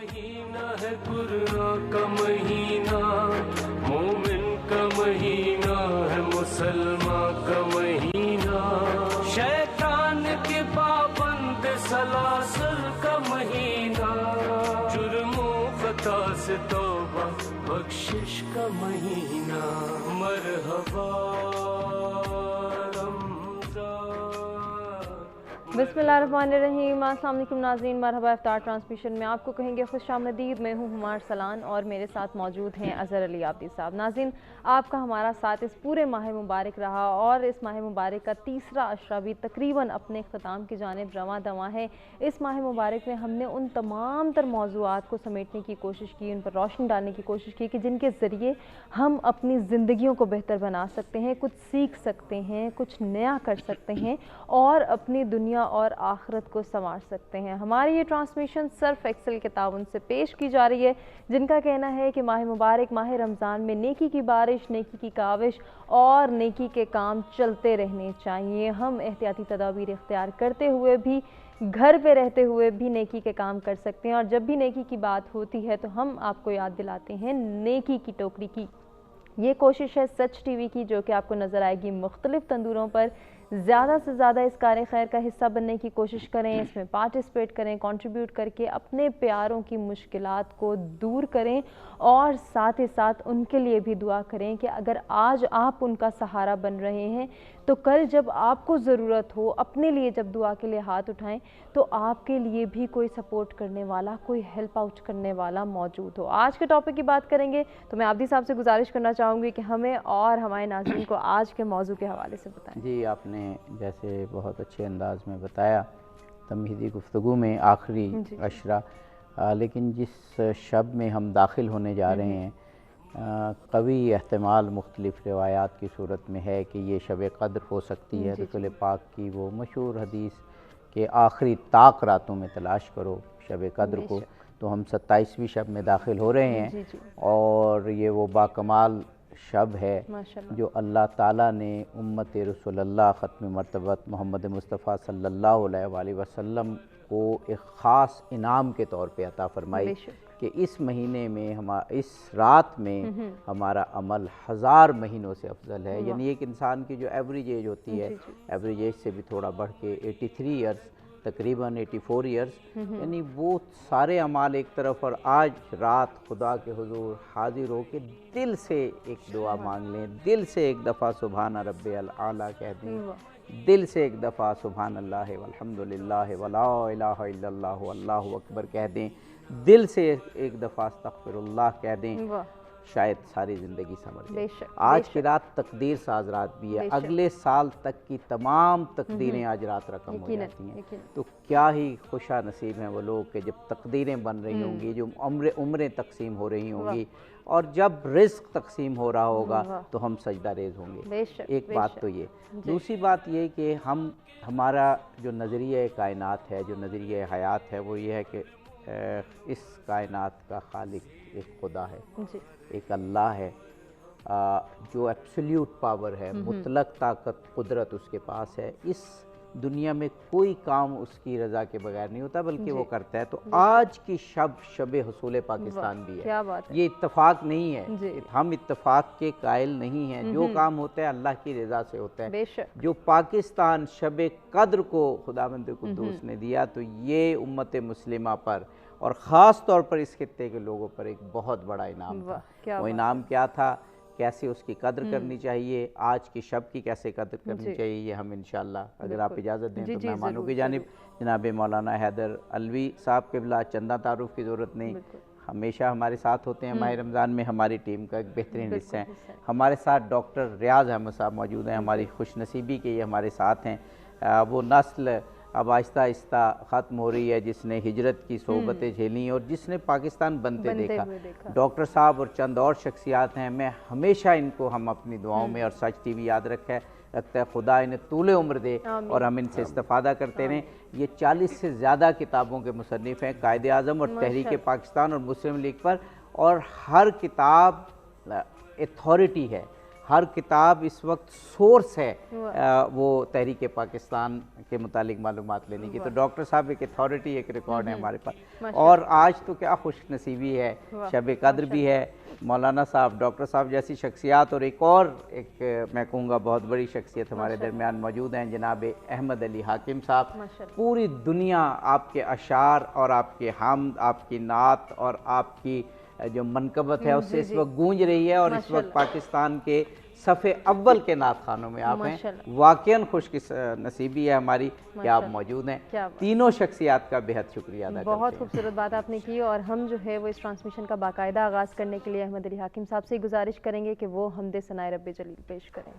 महीना है कुरान का महीना, मोमिन का महीना है, मुसलमान का महीना, शैतान के पाबंद सलासल का महीना, जुर्मों खता से तौबा बख्शिश का महीना। मरहबा बिस्मिल्लाहिर्रहमानिर्रहीम। अस्सलाम वालेकुम नाज़रीन, मरहबा इफ्तार ट्रांसमिशन में आपको कहेंगे खुशामदीद। मैं हूँ हुमार सलान और मेरे साथ मौजूद हैं अज़हर अली आब्दी साहब। नाज़रीन, आपका हमारा साथ इस पूरे माह मुबारक रहा और इस माह मुबारक का तीसरा अशरा भी तकरीबन अपने अख्ताम की जानिब रवां दवां है। इस माह मुबारक में हमने उन तमाम तर मौज़ूआत को समेटने की कोशिश की, उन पर रोशनी डालने की कोशिश की कि जिनके ज़रिए हम अपनी ज़िंदगियों को बेहतर बना सकते हैं, कुछ सीख सकते हैं, कुछ नया कर सकते हैं और अपनी दुनिया और आखिरत को संवार सकते हैं। हमारी ये ट्रांसमिशन सर्फ एक्सेल के ताउन से पेश की जा रही है, जिनका कहना है कि माह मुबारक माह रमज़ान में नेकी की बारिश, नेकी की काविश और नेकी के काम चलते रहने चाहिए। हम एहतियाती तदाबीर इख्तियार करते हुए भी, घर पे रहते हुए भी नेकी के काम कर सकते हैं। और जब भी नेकी की बात होती है तो हम आपको याद दिलाते हैं नेकी की टोकरी की। ये कोशिश है सच टीवी की, जो कि आपको नज़र आएगी मुख्तलिफ तंदूरों पर। ज़्यादा से ज़्यादा इस कार्य खैर का हिस्सा बनने की कोशिश करें, इसमें पार्टिसिपेट करें, कंट्रीब्यूट करके अपने प्यारों की मुश्किलात को दूर करें और साथ ही साथ उनके लिए भी दुआ करें कि अगर आज आप उनका सहारा बन रहे हैं तो कल जब आपको ज़रूरत हो, अपने लिए जब दुआ के लिए हाथ उठाएं तो आपके लिए भी कोई सपोर्ट करने वाला, कोई हेल्प आउट करने वाला मौजूद हो। आज के टॉपिक की बात करेंगे तो मैं आब्दी साहब से गुजारिश करना चाहूँगी कि हमें और हमारे नाज़रीन को आज के मौजू के हवाले से बताएं। जी, आपने जैसे बहुत अच्छे अंदाज में बताया तमहीदी गुफ्तगू में आखिरी अशरा, लेकिन जिस शब में हम दाखिल होने जा रहे हैं कवी एहतमाल मुख्तलिफ़ रिवायात की सूरत में है कि ये शब क़द्र हो सकती है। रसूल पाक की वो मशहूर हदीस के आखिरी ताक रातों में तलाश करो शब क़द्र को। तो हम 27वीं शब में दाखिल हो रहे हैं और ये वो बाकमाल शब है जो अल्लाह ताला ने उम्मत रसूलुल्लाह ख़त्म मरतबत मोहम्मद मुस्तफ़ा सल्लल्लाहु अलैहि वसल्लम को एक ख़ास इनाम के तौर पे अता फ़रमाई कि इस महीने में इस रात में हमारा अमल 1000 महीनों से अफजल है। यानी एक इंसान की जो एवरेज एज होती है, एवरेज एज से भी थोड़ा बढ़ के 83 ईयर्स, तकरीबन 84 ईयर्स, यानी वो सारे अमाल एक तरफ और आज रात खुदा के हुजूर हाजिर हो के दिल से एक दुआ मांग लें, दिल से एक दफ़ा सुभान रब्बियल आला कह दें, दिल से एक दफ़ा सुभान अल्लाह वल्हम्दुलिल्लाह वला इलाहा इल्लल्लाह अल्लाहु अकबर कह दें, दिल से एक दफ़ा अस्तग़फिरुल्लाह कह दें, शायद सारी ज़िंदगी समझ लें। आज की रात तकदीर साज रात भी है, अगले साल तक की तमाम तकदीरें आज रात रकम हो जाती हैं। तो क्या ही खुशा नसीब हैं वो लोग कि जब तकदीरें बन रही होंगी, जो उम्रें तकसीम हो रही होंगी और जब रिस्क तकसीम हो रहा होगा तो हम सजदा रेज़ होंगे। एक बात तो ये, दूसरी बात ये कि हमारा जो नज़रिया कायनात है, जो नज़रिया हयात है, वो ये है कि इस कायनात का खालिक एक खुदा है, एक अल्लाह है जो एब्सोल्यूट पावर है, मुतलक ताकत कुदरत उसके पास है। इस दुनिया में कोई काम उसकी रज़ा के बगैर नहीं होता, बल्कि वो करता है। तो आज की शब हुसूल पाकिस्तान भी है, ये इत्तफाक नहीं है, हम इत्तफाक के कायल नहीं हैं। जो काम होता है अल्लाह की रज़ा से होता है। जो पाकिस्तान शब क़द्र को खुदावंद कुद्दूस ने दिया, तो ये उम्मत मुस्लिमा पर और ख़ास तौर पर इस खित्ते के लोगों पर एक बहुत बड़ा इनाम था। वो इनाम क्या था, कैसे उसकी कद्र करनी चाहिए, आज की शब की कैसे कद्र करनी चाहिए, ये हम इंशाअल्लाह अगर आप इजाज़त दें तो मेहमानों की जानिब जनाब मौलाना हैदर अलवी साहब के बिला चंदा तारुफ की ज़रूरत नहीं, हमेशा हमारे साथ होते हैं। माह रमज़ान में हमारी टीम का एक बेहतरीन हिस्सा है। हमारे साथ डॉक्टर रियाज़ अहमद साहब मौजूद हैं, हमारी खुशनसीबी के ये हमारे साथ हैं। वो नस्ल अब आहिस्ता आहिस्ता ख़त्म हो रही है जिसने हिजरत की सोबतें झेली और जिसने पाकिस्तान बनते देखा। डॉक्टर साहब और चंद और शख्सियात हैं, मैं हमेशा इनको हम अपनी दुआओं में और सच टीवी याद रखता है। खुदा इन्हें तूले उम्र दे और हम इनसे इस्तेफादा करते रहें। ये 40 से ज़्यादा किताबों के मुसन्निफ़ हैं, कायदे आज़म और तहरीक पाकिस्तान और मुस्लिम लीग पर, और हर किताब अथॉरिटी है। हर किताब इस वक्त सोर्स है वो तहरीक पाकिस्तान के मुतालिक मालूमात लेने की। तो डॉक्टर साहब एक अथॉरिटी, एक रिकॉर्ड है हमारे पास। और आज तो क्या खुशनसीबी है, शब कद्र भी है, मौलाना साहब, डॉक्टर साहब जैसी शख्सियात, और एक मैं कहूँगा बहुत बड़ी शख्सियत हमारे दरमियान मौजूद हैं, जनाब अहमद अली हाकिम साहब। पूरी दुनिया आपके अशार और आपके हमद, आपकी नात और आपकी जो मनकबत है उससे इस वक्त गूंज रही है। और इस वक्त पाकिस्तान के सफ़े अव्वल के नात खानों में आप हैं। वाकईन खुश नसीबी है हमारी कि आप मौजूद हैं। तीनों शख्सियात का बेहद शुक्रिया अदा करते हैं। बहुत खूबसूरत बात आपने की। और हम जो है वो इस ट्रांसमिशन का बाकायदा आगाज़ करने के लिए अहमद अली हाकिम साहब से गुजारिश करेंगे कि वो हमदे सनाए रब्बे जलील पेश करें।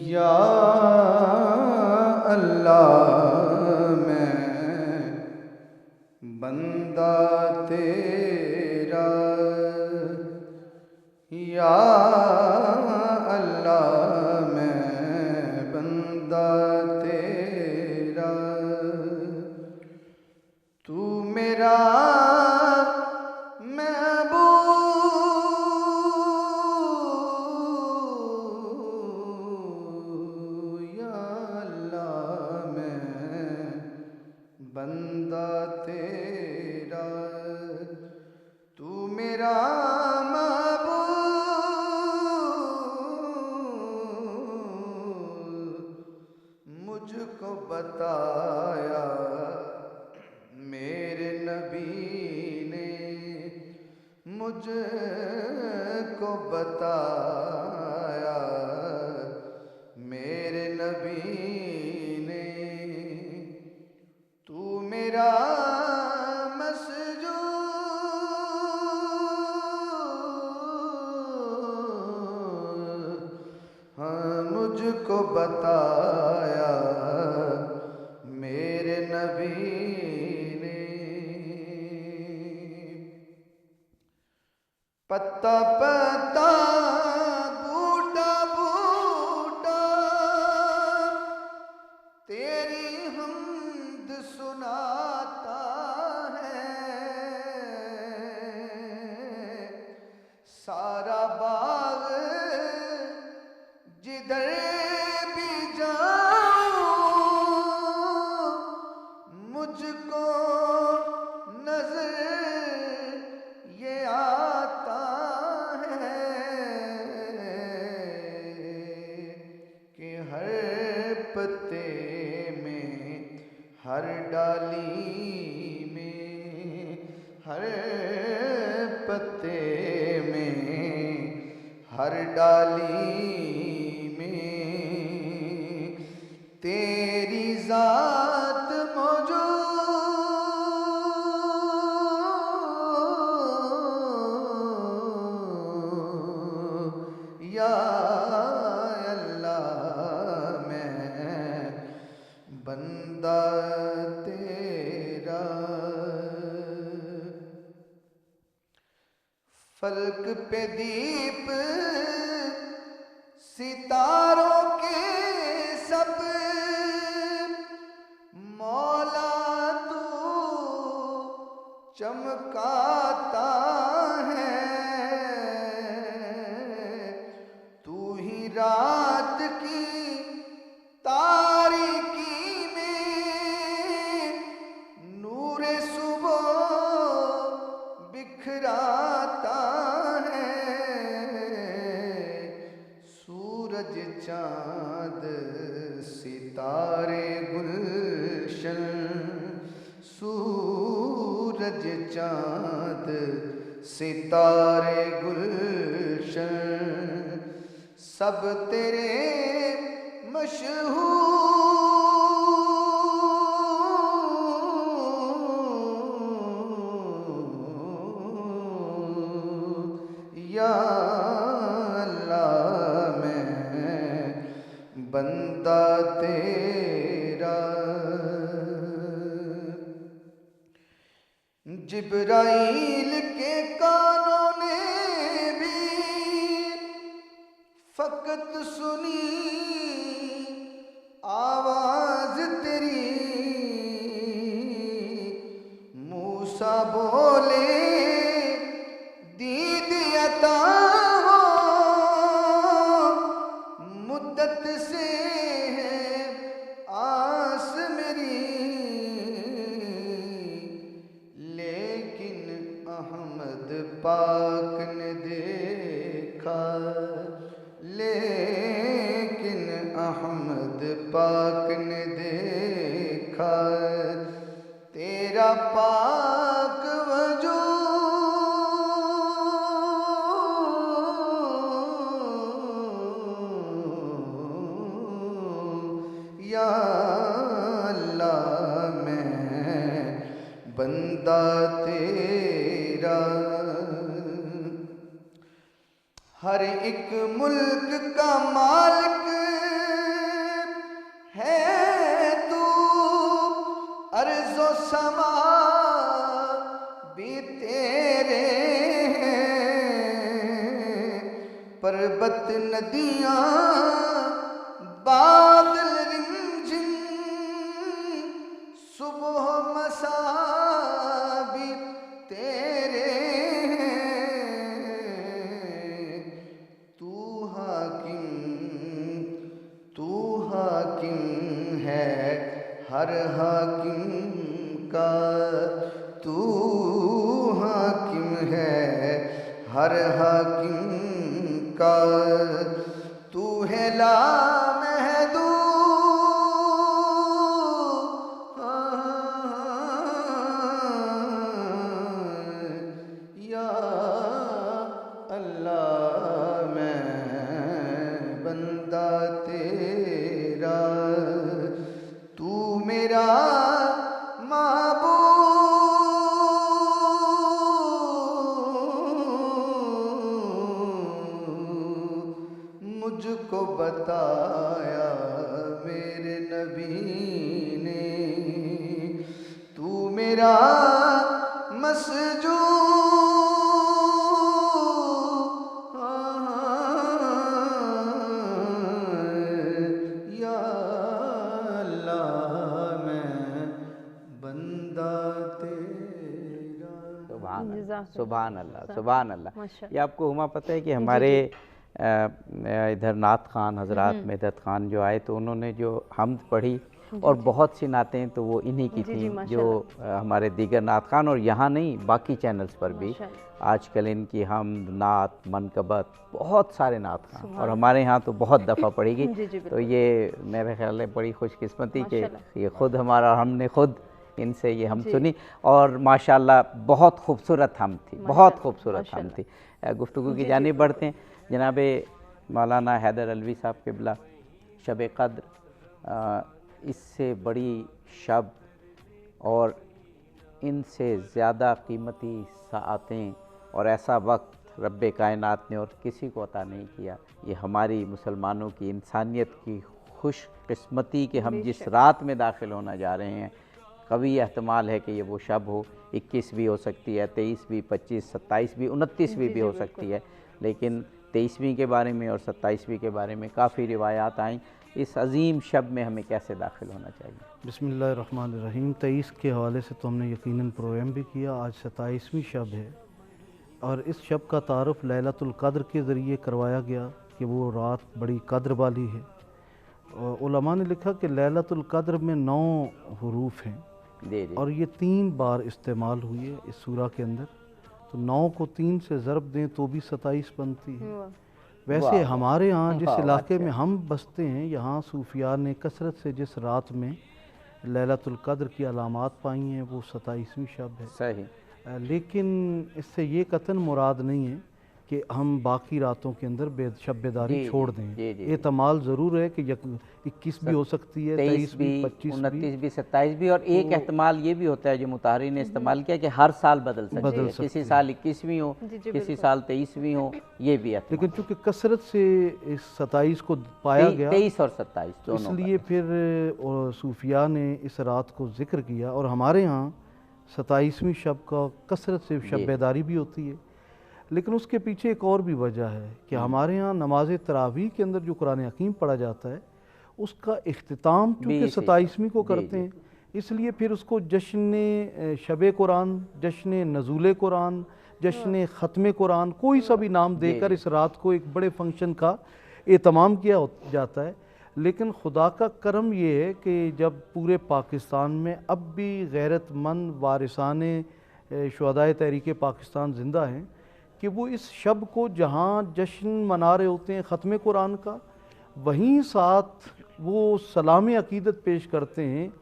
या अल्लाह मैं बंदा तेरा, या अल्लाह मैं बंदा तेरा, तू मेरा बंदा तेरा, तू मेरा महबूब, मुझको बताया मेरे नबी ने, मुझको बताया मेरे नबी ने, तू मेरा मसजूद, हाँ मुझको बताया मेरे नबी ने। पत्ता पत्ता बूटा बूटा तेरी हमद सुनाता है, सारा बाग जिधर भी जाऊं मुझको नजर ये आता है कि हर पत्ते में, हर डाली में, हर पत्ते में, हर डाली में तेरी जात मौजूद, या अल्लाह मैं बंदा तेरा। फल्क पे दीप सितारों के सब मौला तू चमकाता है, तू ही रात की तारीकी में नूरे सुबह बिखराता है, सूरज चांद सितारे गुलशन, सूरज चांद सितारे गुलशन सब तेरे मशहूर, या अल्लाह मैं बंदा तेरा। जिब्राइल के कानों ने भी फकत सुनी आवाज तेरी, अहमद पाक ने देखा, लेकिन अहमद पाक ने देखा तेरा पाक वजूद। या अल्लाह मैं बंदा तेरा, हर एक मुल्क का मालिक है तू, अर्ज़ो समा भी तेरे हैं, पर्वत नदियाँ बादल रिमझिम सुबह मसा भी तेरे हैं। तू हाकिम है हर हाकिम का, तू हाकिम है हर हाकिम का, तू है ला या अल्लाह मैं बंदा तेरा, तू मेरा माबूद। मुझको बताया मेरे नबी ने, तू मेरा मसजूद। या अल्लाह मैं बंदा तेरा। सुभान अल्लाह, सुभान अल्लाह। ये आपको हुमा पता है कि हमारे इधर नात खान हजरात मेदत खान जो आए तो उन्होंने जो हमद पढ़ी और बहुत सी नातें तो वो इन्हीं की थी जो हमारे दीगर नात खान और यहाँ नहीं बाकी चैनल्स पर भी आजकल इनकी हमद नात मनकबत बहुत सारे नात खान और हमारे यहाँ तो बहुत दफ़ा पढ़ेगी। तो ये मेरे ख्याल है बड़ी खुशकिस्मती के ये ख़ुद हमारा हमने ख़ुद इनसे ये हम सुनी और माशाल्लाह बहुत खूबसूरत हम थी, बहुत खूबसूरत हम थी। गुफ्तगू की जानिब बढ़ते हैं। जनाब मौलाना हैदर अलवी साहब क़िबला, शब क़द्र इससे बड़ी शब और इनसे ज़्यादा कीमती साआतें और ऐसा वक्त रब्बे कायनात ने और किसी को अता नहीं किया। ये हमारी मुसलमानों की इंसानियत की खुशकिस्मती कि हम जिस रात में दाखिल होना जा रहे हैं, कभी एहतमाल है कि ये वो शब हो, 21 भी हो सकती है, 23 भी, 25, 27 भी, 29वीं भी हो सकती है, लेकिन 23वीं के बारे में और 27वीं के बारे में काफ़ी रिवायात आई। इस अजीम शब में हमें कैसे दाखिल होना चाहिए? बिस्मिल्लाहिर्रहमानिर्रहीम। 23 के हवाले से तो हमने यकीनन प्रोग्राम भी किया। आज 27वीं शब है और इस शब का तारुफ़ लैलतुल क़द्र के ज़रिए करवाया गया कि वो रात बड़ी कद्र वाली है। और उलमा ने लिखा कि लैलतुल क़द्र में 9 हरूफ हैं और ये 3 बार इस्तेमाल हुई है इस सूरा के अंदर। तो 9 को 3 से ज़रब दें तो भी 27 बनती है। वैसे हमारे यहाँ जिस इलाके में हम बसते हैं, यहाँ सूफिया ने कसरत से जिस रात में लैलतुल क़द्र की अलामात पाई हैं वो 27वीं शब है। सही। लेकिन इससे ये कतन मुराद नहीं है कि हम बाकी रातों के अंदर शब बेदारी छोड़ दें। एहतमाल ज़रूर है कि 21 भी हो सकती है, 23 भी, 25 भी, 29 भी, 27 भी और एक एहतमाल ये भी होता है जो मुताहरी ने इस्तेमाल किया कि हर साल बदल सकती है। किसी साल 21वीं हो, किसी साल 23वीं हो, ये भी है। लेकिन चूँकि कसरत से इस 27 को पाया गया, 23 और 27 दोनों, इसलिए फिर सूफिया ने इस रात को जिक्र किया। और हमारे यहाँ 27वीं शब का कसरत से शब बेदारी भी होती है। लेकिन उसके पीछे एक और भी वजह है कि हमारे यहाँ नमाज तरावी के अंदर जो कुरान हकीम पढ़ा जाता है उसका इख्तिताम चूँकि 27वीं को करते हैं, इसलिए फिर उसको जश्न शब कुरान, जश्न नज़ूल कुरान, जश्न ख़त्म कुरान, कोई सा भी नाम देकर इस रात को एक बड़े फंक्शन का एहतमाम किया जाता है। लेकिन खुदा का करम ये है कि जब पूरे पाकिस्तान में अब भी गैरतमंद वारिसाने शुहदाए तहरीक पाकिस्तान ज़िंदा हैं कि वो इस शब को जहाँ जश्न मना रहे होते हैं ख़त्म कुरान का, वहीं साथ वो सलाम अक़ीदत पेश करते हैं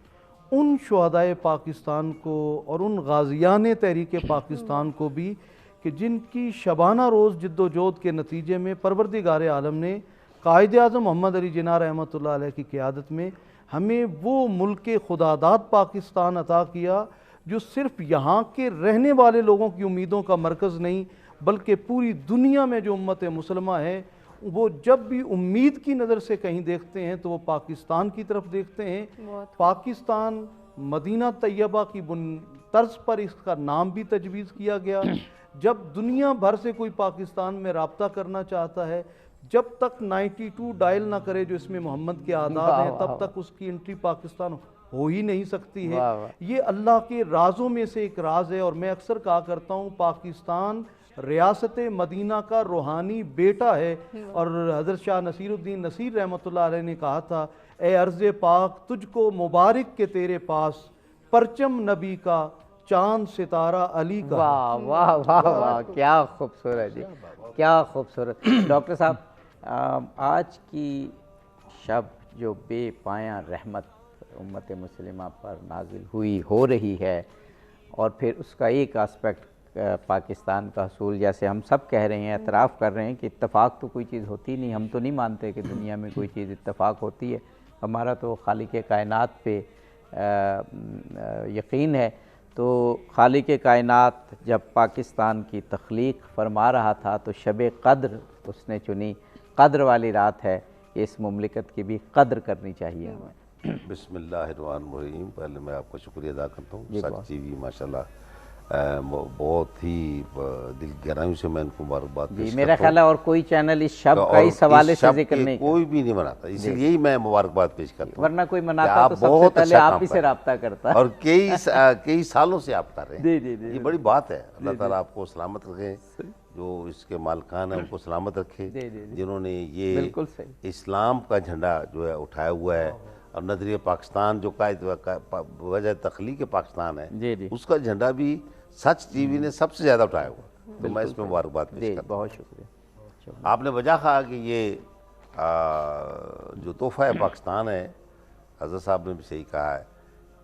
उन शुहदाए पाकिस्तान को और उन गाज़ियान तहरीक पाकिस्तान को भी कि जिनकी शबाना रोज़ जद्दोजहद के नतीजे में परवरदिगार आलम ने कायद आज़म मोहम्मद अली जिन्ना रहमतुल्लाह अलैह की क़यादत में हमें वो मुल्क खुदादाद पाकिस्तान अता किया जो सिर्फ़ यहाँ के रहने वाले लोगों की उम्मीदों का मरकज़ नहीं बल्कि पूरी दुनिया में जो उम्मत मुसलमा है वो जब भी उम्मीद की नज़र से कहीं देखते हैं तो वो पाकिस्तान की तरफ देखते हैं। पाकिस्तान मदीना तैयबा की तर्ज पर इसका नाम भी तजवीज़ किया गया। जब दुनिया भर से कोई पाकिस्तान में रब्ता करना चाहता है, जब तक 92 डायल ना करे जो इसमें मोहम्मद के आदात हैं, तब तक उसकी एंट्री पाकिस्तान हो ही नहीं सकती है। ये अल्लाह के राज़ों में से एक राज है और मैं अक्सर कहा करता हूँ पाकिस्तान रियासत मदीना का रूहानी बेटा है। और हज़रत शाह नसीरुद्दीन नसीर रहमतुल्लाह अलैह ने कहा था, ए अर्ज़ पाक तुझको मुबारक के तेरे पास परचम नबी का चांद सितारा अली का। वाह वाह वाह वाह, क्या खूबसूरत जी, क्या खूबसूरत। डॉक्टर साहब, आज की शब जो बेपाया रहमत उम्मत मुस्लिमा पर नाजिल हुई हो रही है और फिर उसका एक आस्पेक्ट पाकिस्तान का हसूल, जैसे हम सब कह रहे हैं, एतराफ़ कर रहे हैं कि इत्तफ़ाक़ तो कोई चीज़ होती नहीं, हम तो नहीं मानते कि दुनिया में कोई चीज़ इत्तफ़ाक़ होती है, हमारा तो खालिक़ कायनात पे यकीन है। तो खालिक़ कायनात जब पाकिस्तान की तख्लीक़ फरमा रहा था तो शब क़द्र उसने चुनी, क़द्र वाली रात है, इस मुमलिकत की भी कद्र करनी चाहिए हमें। बिस्मिल्लाहिर्रहमानिर्रहीम। पहले मैं आपका शुक्रिया अदा करता हूँ। सच टीवी माशाल्लाह बहुत ही दिल गहराइयों से मैं इनको मुबारकबाद पेश करता हूँ। मेरा ख्याल है और कोई चैनल इस शब का इस हवाले से जिक्र नहीं, कोई भी नहीं मनाता, इसलिए ही मैं मुबारकबाद पेश करता हूँ। वरना कोई मनाता तो सबसे पहले आप ही से रब्ता करता और कई सालों से आप कर रहे हैं। ये बड़ी बात है। अल्लाह ताला आपको सलामत रखे, जो इसके मालिकान है उनको सलामत रखे, जिन्होंने ये इस्लाम का झंडा जो है उठाया हुआ है और नजरिया पाकिस्तान जो वजह तख्लीक़ पाकिस्तान है उसका झंडा भी सच टीवी ने सबसे ज़्यादा उठाया हुआ। तो मैं इसमें मुबारकबाद पेश करता हूं। बहुत शुक्रिया। आपने वजह कहा कि ये जो तोहफ़ा है पाकिस्तान है, हज़रत साहब ने भी सही कहा है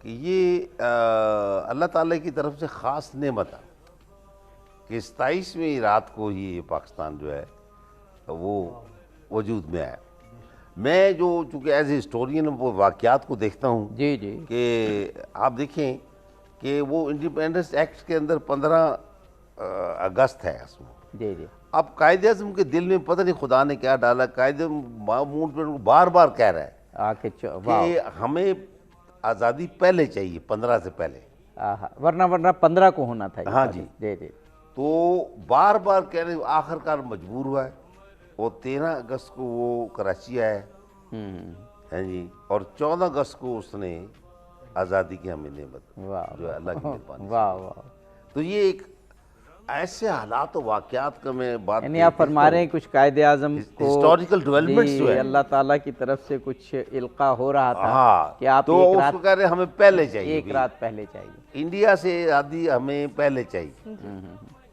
कि ये अल्लाह ताला की तरफ से ख़ास नेमत है कि 27वीं रात को ही ये पाकिस्तान जो है वो वजूद में आया। मैं जो चूँकि एज ए हिस्टोरियन वो वाक़यात को देखता हूँ कि आप देखें कि वो इंडिपेंडेंस एक्ट के अंदर 15 अगस्त है उसमें। अब कायदे आज़म के दिल में पता नहीं खुदा ने क्या डाला, कायदे मूवमेंट बार बार कह रहा है कि हमें आज़ादी पहले चाहिए, 15 से पहले, वरना 15 को होना था। हाँ जी। तो बार बार कह रहे, आखिरकार मजबूर हुआ है और 13 अगस्त को वो कराची आया है जी, और 14 अगस्त को उसने आज़ादी की हमें नेमत जो है अल्लाह की मेहरबानी। वाह वाह। तो ये एक ऐसे हालात और वाक़यात का मैं बात, यानी आप फरमा रहे हैं कुछ कायदे आज़म को हिस्टोरिकल डेवलपमेंट्स जो है अल्लाह ताला की तरफ से कुछ इल्का हो रहा था। हाँ, कि आप तो उसको कह रहे हमें पहले चाहिए, एक रात पहले चाहिए, इंडिया से आज़ादी हमें पहले चाहिए,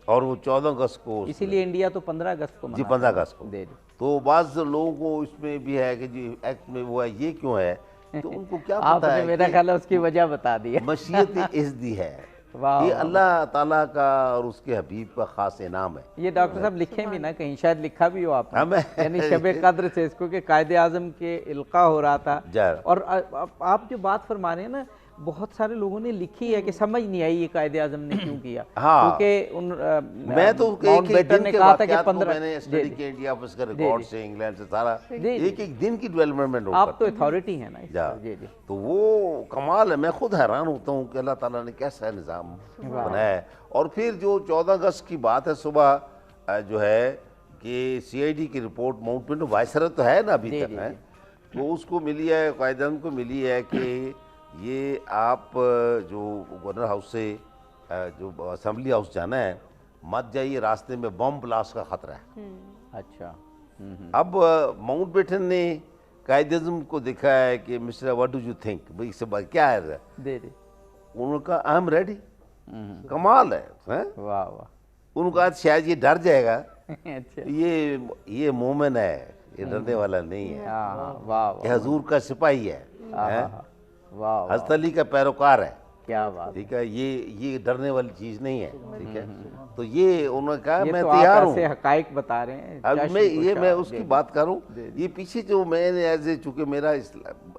और वो 14 अगस्त को, इसीलिए इंडिया तो 15 अगस्त को जी 15 अगस्त को। तो बाज़ लोगों को इसमें भी है कि जी एक्ट में वो है, ये क्यों है, तो उनको क्या पता है। मेरा ख्याल है उसकी वजह बता दी है। मशीयत इज़्दी है, ये अल्लाह ताला का और उसके हबीब का खास इनाम है। ये डॉक्टर साहब लिखे भी ना, कहीं शायद लिखा भी हो आपने, यानी शब कद्र से इसको कि कायदे आज़म के इल्का हो रहा था। और आप जो बात फरमा रहे हैं ना, बहुत सारे लोगों ने लिखी है कि समझ नहीं आई ये कायदे आज़म ने क्यों किया। क्योंकि मैं तो माउंटबेटन ने कहा था कि 15 मैंने स्टडी किया इंडिया ऑफिस के रिकॉर्ड से, इंग्लैंड से, सारा एक एक दिन की डेवलपमेंट। आप तो अथॉरिटी है ना। तो वो कमाल है, मैं खुद हैरान होता हूँ कि अल्लाह ताला ने कैसा निज़ाम बनाया है। और फिर जो 14 अगस्त की बात है, सुबह जो है कि CID की रिपोर्ट माउंटबेटन वायसरत तो है ना अभी तक है, तो उसको मिली है, कायदे को मिली है कि ये आप जो गवर्नर हाउस से जो असेंबली हाउस जाना है मत जाइए, रास्ते में बम ब्लास्ट का खतरा है। अच्छा। अब माउंटबेटन ने कायदे-ए-आज़म को देखा है कि mister what do you think, भाई इससे क्या है, उन्होंने कहा आई एम रेडी, कमाल है, हैं? वाह वाह। उनका आज शायद ये डर जाएगा, अच्छा। ये मोमिन है, ये डरने वाला नहीं है, हाँ हाँ, वाह ये वाह हजूर का सिपाही है, हैं? वाह वाह, हज़रत अली का पैरोकार है, क्या बात। ठीक है, ये डरने वाली चीज नहीं है, ठीक है। तो ये उन्होंने कहा ये मैं तो तैयार आप हूँ। ऐसे हकाइक बता रहे हैं। अब जश्न मैं को उसकी शाह, बात करूं, जी, ये पीछे जो मैंने ऐसे, चूंकि मेरा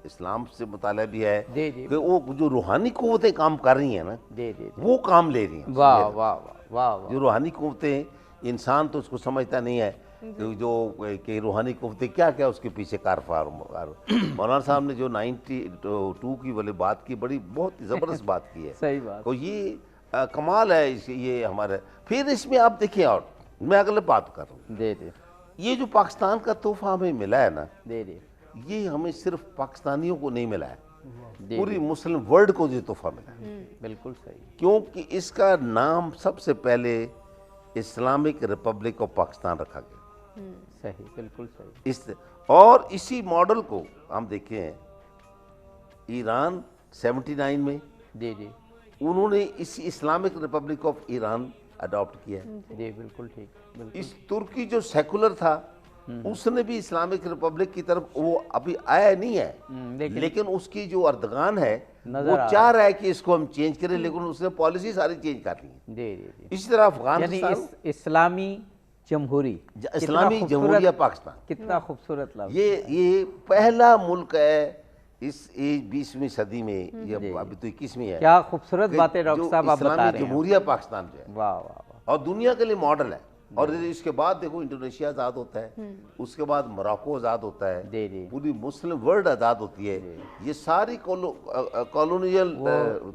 इस्लाम से मुताला भी है जी, जी। कि वो जो रूहानी कुव्वतें काम कर रही हैं ना, जी जी, वो काम ले रही हैं। वाह वाह वाह वाह वाह। जो रूहानी कुव्वतें, इंसान तो उसको समझता नहीं है कि जो कि रूहानी कुव्वतें क्या क्या उसके पीछे कारफार। मौलाना साहब ने जो 92 की वाली बात की, बड़ी बहुत ज़बरदस्त बात की है। सही बात। तो ये कमाल है ये हमारे। फिर इसमें आप देखिए, और मैं अगले बात कर रहा हूँ, दे दे ये जो पाकिस्तान का तोहफा हमें मिला है ना, दे दे ये हमें सिर्फ पाकिस्तानियों को नहीं मिला है, दे पूरी मुस्लिम वर्ल्ड को ये तोहफा मिला है। बिल्कुल सही। क्योंकि इसका नाम सबसे पहले इस्लामिक रिपब्लिक ऑफ पाकिस्तान रखा गया। सही, बिल्कुल सही। इस और इसी मॉडल को हम देखें, ईरान 79 में जी जी उन्होंने इसी Islamic Republic of Iran adopt किया है। जी, बिल्कुल ठीक, बिल्कुल। इस तुर्की जो सेकुलर था, उसने भी इस्लामिक रिपब्लिक की तरफ, वो अभी आया नहीं है, लेकिन उसकी जो अर्दगान है वो चाह रहा है कि इसको हम चेंज करें, लेकिन उसने पॉलिसी सारी चेंज कर दी है। जी जी जी। इसी तरह यानी अफगानिस्तान, इस्लामी जमहूरी, इस्लामी जमहूरिया पाकिस्तान, कितना खूबसूरत लफ्ज़। ये पहला मुल्क है इस 20वीं सदी में, ये अभी तो 21वीं है, क्या खूबसूरत बातें जो डॉक्टर साहब आप बता इस्लामी रहे हैं। जमहूरिया पाकिस्तान जो है, वाह वाह वाह। और दुनिया के लिए मॉडल है। और इसके बाद देखो इंडोनेशिया आज़ाद होता है, उसके बाद मोरक्को आज़ाद होता है, जी जी। पूरी मुस्लिम वर्ल्ड आज़ाद होती है। ये सारी कॉलोनियल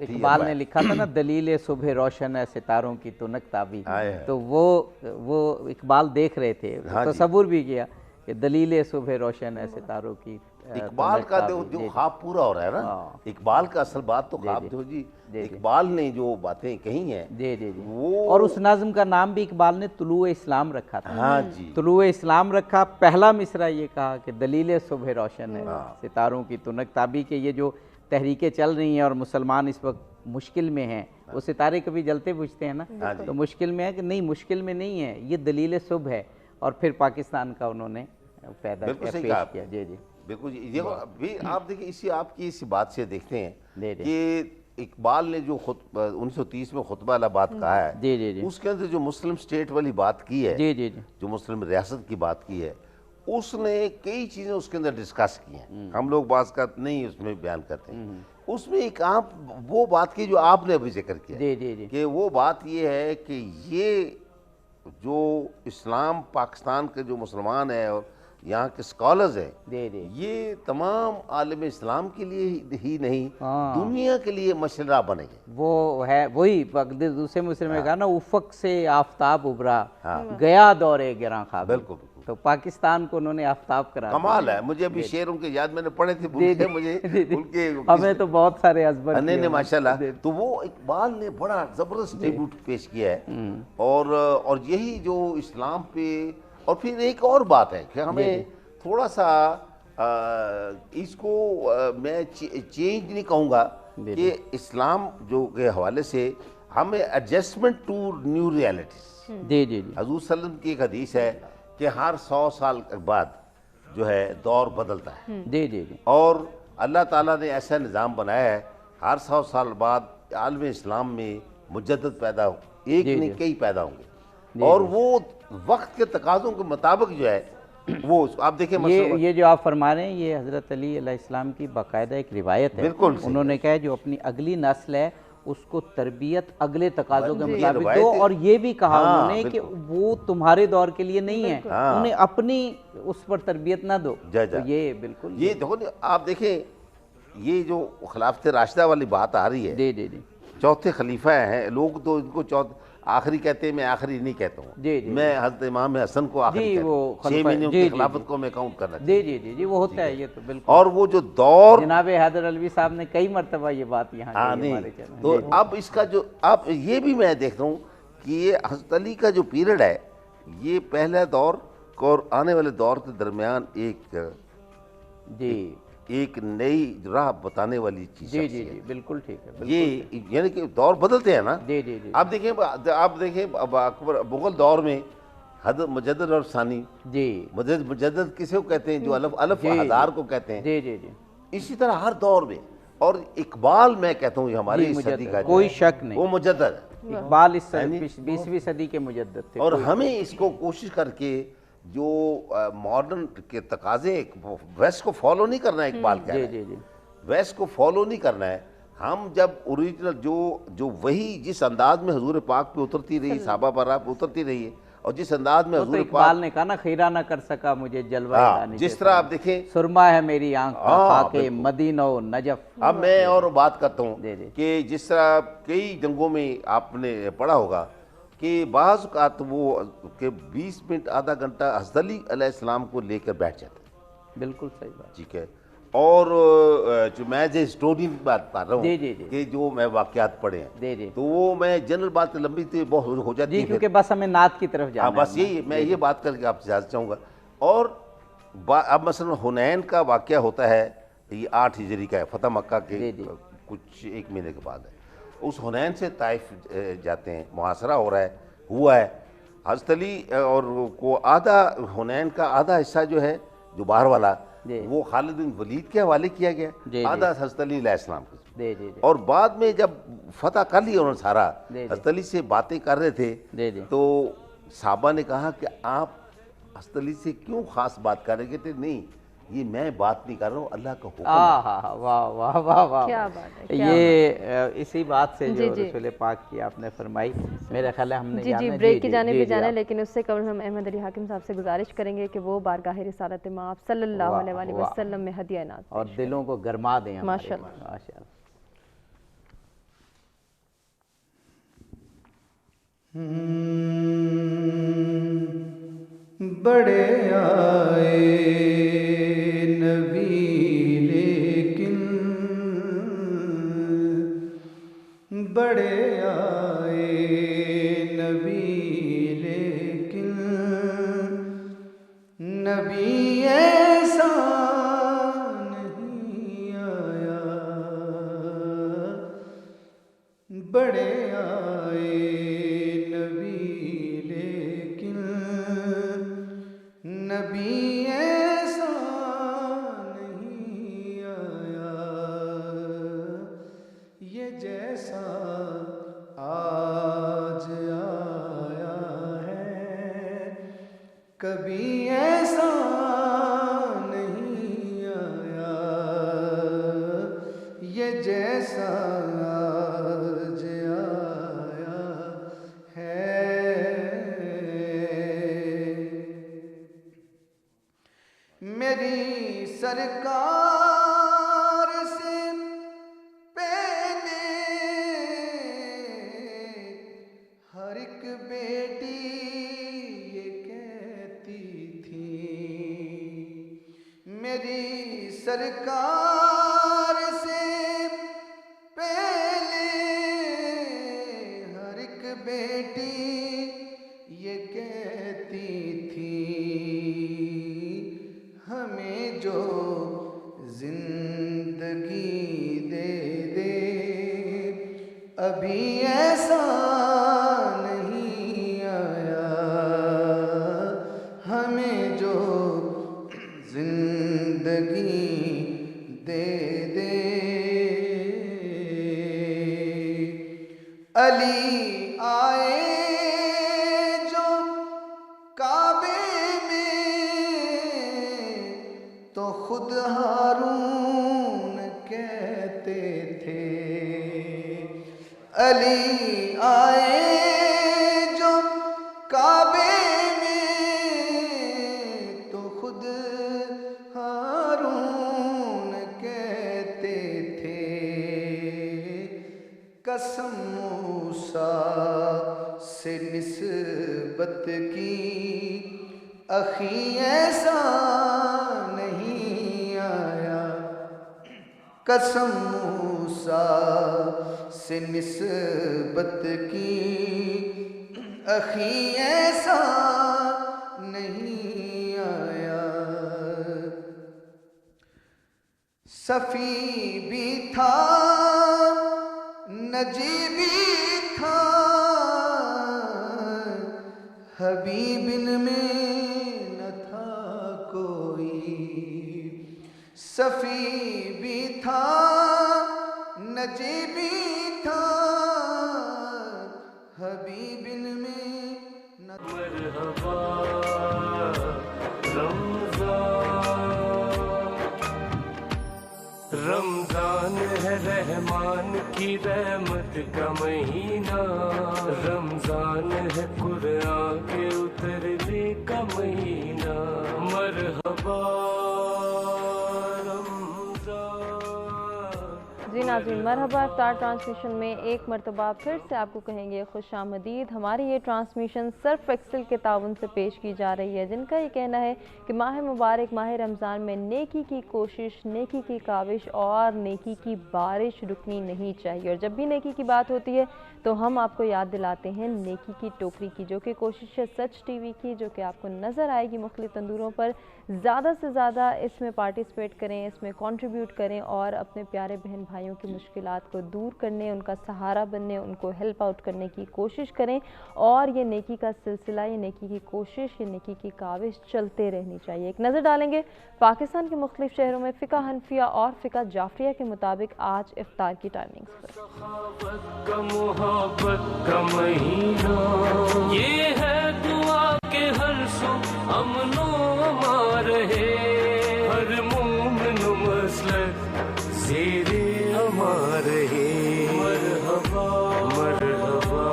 इकबाल ने लिखा था ना, दलील सुबह रोशन है सितारों की तुनक ताबी, तो वो इकबाल देख रहे थे, तसव्वुर भी किया कि दलील सुबह रोशन है सितारों की। इकबाल का जो ख्वाब पूरा हो रहा है ना, इकबाल का असल बात तो ख्वाब जो जी इकबाल ने जो बातें कही हैं, जी जी जी, वो, और उस नाज़्म का नाम भी इकबाल ने तुलुए इस्लाम रखा था। हाँ जी, तुलुए इस्लाम रखा। पहला मिसरा ये कहा कि दलील सुबह रोशन है सितारों की तुनक ताबी, के ये जो तहरीकें चल रही हैं और मुसलमान इस वक्त मुश्किल में हैं, वो सितारे कभी जलते बुझते हैं ना, तो मुश्किल में है कि नहीं, मुश्किल में नहीं है, ये दलील सुबह है। और फिर पाकिस्तान का उन्होंने पैदा किया, पेश किया। जी जी, बिल्कुल। ये भी आप देखिए, इसी आपकी इसी बात से देखते हैं कि इकबाल ने जो 1930 में खुतबा वाला बात कहा है, जी जी जी, उसके अंदर जो मुस्लिम स्टेट वाली बात की है, जी जी जी, जो मुस्लिम रियासत की बात की है, उसने कई चीज़ें उसके अंदर डिस्कस की हैं। हम लोग बात का नहीं उसमें बयान करते हैं। उसमें एक आप वो बात की जो आपने अभी जिक्र किया, जी जी जी, कि वो बात ये है कि ये जो इस्लाम पाकिस्तान के जो मुसलमान है और यहाँ के स्कॉलर्स हैं, जी जी, ये तमाम आलम इस्लाम के लिए ही नहीं, दुनिया के लिए मशरा बनेंगे। वो है वही दूसरे मुस्लिम में कहा ना, उफक से आफताब उभरा, गया दौरे गिरा ख्वाब। बिल्कुल, तो पाकिस्तान को उन्होंने आफताब करा। कमाल है। मुझे अभी शेर उनके याद, मैंने पढ़े थे, भूल गए मुझे उनके, हमें तो बहुत सारे अजबर ने माशाल्लाह। तो वो इकबाल ने बड़ा ज़बरदस्त ट्रिब्यूट पेश किया है। और यही जो इस्लाम पे, और फिर एक और बात है कि हमें थोड़ा सा इसको मैं चेंज नहीं कहूँगा कि इस्लाम जो के हवाले से हमें एडजस्टमेंट टू न्यू रियलिटीज। जी जी जी, हजूर सल्लल्लाहु की एक हदीस है कि हर 100 साल के बाद जो है दौर बदलता है। जी जी जी, और अल्लाह ताला ने ऐसा निज़ाम बनाया है, हर 100 साल बाद आलम इस्लाम में मुजद्दद पैदा हो, एक नहीं कई पैदा होंगे, और वो वक्त के तकाज़ों के मुताबिक जो है वो आप देखें, ये जो आप फरमा रहे हैं, ये हज़रत अली अलैहिस्सलाम की बाकायदा एक रिवायत है। बिल्कुल, उन्होंने कहा जो अपनी अगली नस्ल है उसको तरबियत अगले तकाज़ों के मुताबिक दो, और ये भी कहा उन्होंने कि वो तुम्हारे दौर के लिए नहीं है, उन्हें अपनी उस पर तरबियत ना दो। तो ये बिल्कुल, ये देखो आप देखें, ये जो खिलाफत राशिदा वाली बात आ रही है, जी जी जी, चौथे खलीफा हैं, लोग तो इनको आखिरी कहते हैं, मैं आखिरी नहीं कहता हूँ, मैं हज़रत इमाम हसन को आखिरी कहता हूँ, 6 महीने की खिलाफत को मैं काउंट करना जी जी जी जी, वो होता है ये तो बिल्कुल। और वो जो दौर, जनाब हैदर अलवी साहब ने कई मरतबा ये बात यहाँ नहीं, तो अब इसका जो अब ये भी मैं देख रहा हूँ कि ये हज़रत अली का जो पीरियड है, ये पहला दौर और आने वाले दौर के दरमियान एक जी एक नई राह बताने वाली चीज़ जी जी जी, बिल्कुल ठीक है, बिल्कुल। ये यानी कि दौर बदलते हैं ना। जी जी जी आप देखें अब अकबर मुगल दौर में हज़रत मुजद्दद और सानी, जी मुजद्दद किसे को कहते हैं, जो अलफ अलफ जी, हज़ार को कहते हैं। जी जी जी इसी तरह हर दौर में, और इकबाल मैं कहता हूँ हमारी जी, इस सदी मुजद्दद, का जो कोई है, शक नहीं। वो मुजद्दद है। इकबाल इस यानी 20वीं सदी के मुजद्दद थे। और कोई- हमें इसको कोशिश करके जो मॉडर्न के तकाजे वेस्ट को फॉलो नहीं करना है, इकबाल कह जी रहे जी हैं, जी वेस्ट को फॉलो नहीं करना है। हम जब ओरिजिनल जो वही जिस अंदाज में हजूर पाक पे उतरती रही, साहबा बरा पे उतरती रही है, और जिस अंदाज में वो तो हजूर इकबाल पाक, ने कहा ना, खीरा ना कर सका मुझे जलवा हाँ, दानी जिस के तरह आप सामने। देखें, सुरमा है मेरी आंख का, हाँ, खाके बिल्कुल। मदीना व नजफ। अब मैं और बात करता हूँ जी, जी। कि जिस तरह कई जंगों में आपने पढ़ा होगा कि बाज़ औक़ात वो के 20 मिनट आधा घंटा हज़रत अली अलैहिस्सलाम को लेकर बैठ जाते हैं, बिल्कुल सही बात। ठीक है। और जो मैं जो स्टोरी की बात कर रहा हूँ, जी, जी, जी। कि जो मैं वाक़यात पढ़े हैं, जी, जी। तो वो मैं जनरल बात लंबी तो बहुत हो जाती जी, है क्योंकि फिर। बस हमें नात की तरफ जाना हाँ, बस है ना। यही मैं ये बात करके आपसे इजाज़त चाहूँगा। और अब मसलन हुनैन का वाक़या होता है, ये 8 हिजरी का है, फतह मक्का के जी, जी। कुछ 1 महीने के बाद है। उस हुनैन से ताइफ जाते हैं, मुहासरा हो रहा है, हुआ है। हज़रत अली और को आधा हुनैन का आधा हिस्सा जो है, जो बाहर वाला, जी। वो खालिद बिन वलीद के हवाले किया गया, जी, आधा हज़रत अली अलैहिस्सलाम के। जी जी जी और बाद में जब फतह कर लिया उन्होंने सारा, जी, जी। हज़रत अली से बातें कर रहे थे, जी, जी। तो साहबा ने कहा कि आप हज़रत अली से क्यों ख़ास बात कर रहे थे? नहीं, ये मैं बात नहीं कर रहा हूँ, अल्लाह का हुक्म है। हाँ, वाह वाह वाह वाह, क्या बात है, क्या ये इसी बात से जी, जो जी। रसूल पाक की आपने फरमाई, मेरा ख्याल है हमने जी जी, जाना- ब्रेक की जाने जी, भी जी, जाना है, आप- लेकिन उससे कबल हम अहमद अली हाकिम साहब से गुजारिश करेंगे कि वो बारगाह रिसालत माब सल्लल्लाहु वाह, अलैहि वाह। वसल्लम में हदिया नाज़ और दिलों को गरमा दें हमारे। माशाअल्लाह। माशाअल्लाह। बड़े आए नबी लेकिन बड़े आए नबी लेकिन नबी ऐसा नहीं आया। बड़े आए नबी लेकिन नबी ऐसा नहीं आया। ये जैसा आज आया है कभी ऐसा नहीं आया। ये जैसा आज आया है। मेरी सरकार से पहले हर एक बेटी ये कहती थी। मेरी सरकार से पहले हर एक बेटी ये कहती थी हमें जो जिंदगी दे दे अभी ऐसा नहीं आया। हमें जो जिंदगी दे दे। अली आए जो काबे में तो खुद हारून कहते थे। अली आए जो काबे में तो खुद हारून कहते थे। कसम मूसा से निस्बत की अखी ऐसा नहीं आया। कसम मूसा से निस्बत की अखी ऐसा नहीं आया। सफ़ी भी था नजी भी था, हबीबिन में न था कोई। सफ़ी भी था नजी भी था, हबीबिन में न था। मरहबा रमजान है रहमान की रहमत का महीना, रमजान है कुरान के उतरने का महीना। मरहबा जी नाज़रीन, मरहबा इफ्तार ट्रांसमिशन में एक मरतबा फिर से आपको कहेंगे खुशामदीद। हमारी ये ट्रांसमिशन सर्फ एक्सेल के ताउन से पेश की जा रही है, जिनका ये कहना है कि माह मुबारक माह रमज़ान में नेकी की कोशिश, नेकी की काविश और नेकी की बारिश रुकनी नहीं चाहिए। और जब भी नेकी की बात होती है तो हम आपको याद दिलाते हैं नेकी की टोकरी की, जो कि कोशिश है सच टीवी की, जो कि आपको नज़र आएगी मुख्तलिफ तंदूरों पर। ज़्यादा से ज़्यादा इसमें पार्टिसिपेट करें, इसमें कंट्रीब्यूट करें और अपने प्यारे बहन भाइयों की मुश्किलात को दूर करने, उनका सहारा बनने, उनको हेल्प आउट करने की कोशिश करें। और ये नेकी का सिलसिला, ये नेकी की कोशिश, ये नेकी की काविश चलते रहनी चाहिए। एक नज़र डालेंगे पाकिस्तान के मुख्तलिफ शहरों में फ़िका हनफिया और फ़िका जाफरिया के मुताबिक आज इफ्तार की टाइमिंग्स पर। मोहब्बत का महीना, ये है दुआ के हर सो अमनो अमा रहे, हर मोमिन मसलक ज़ेरे अमा रहे। मरहबा मरहबा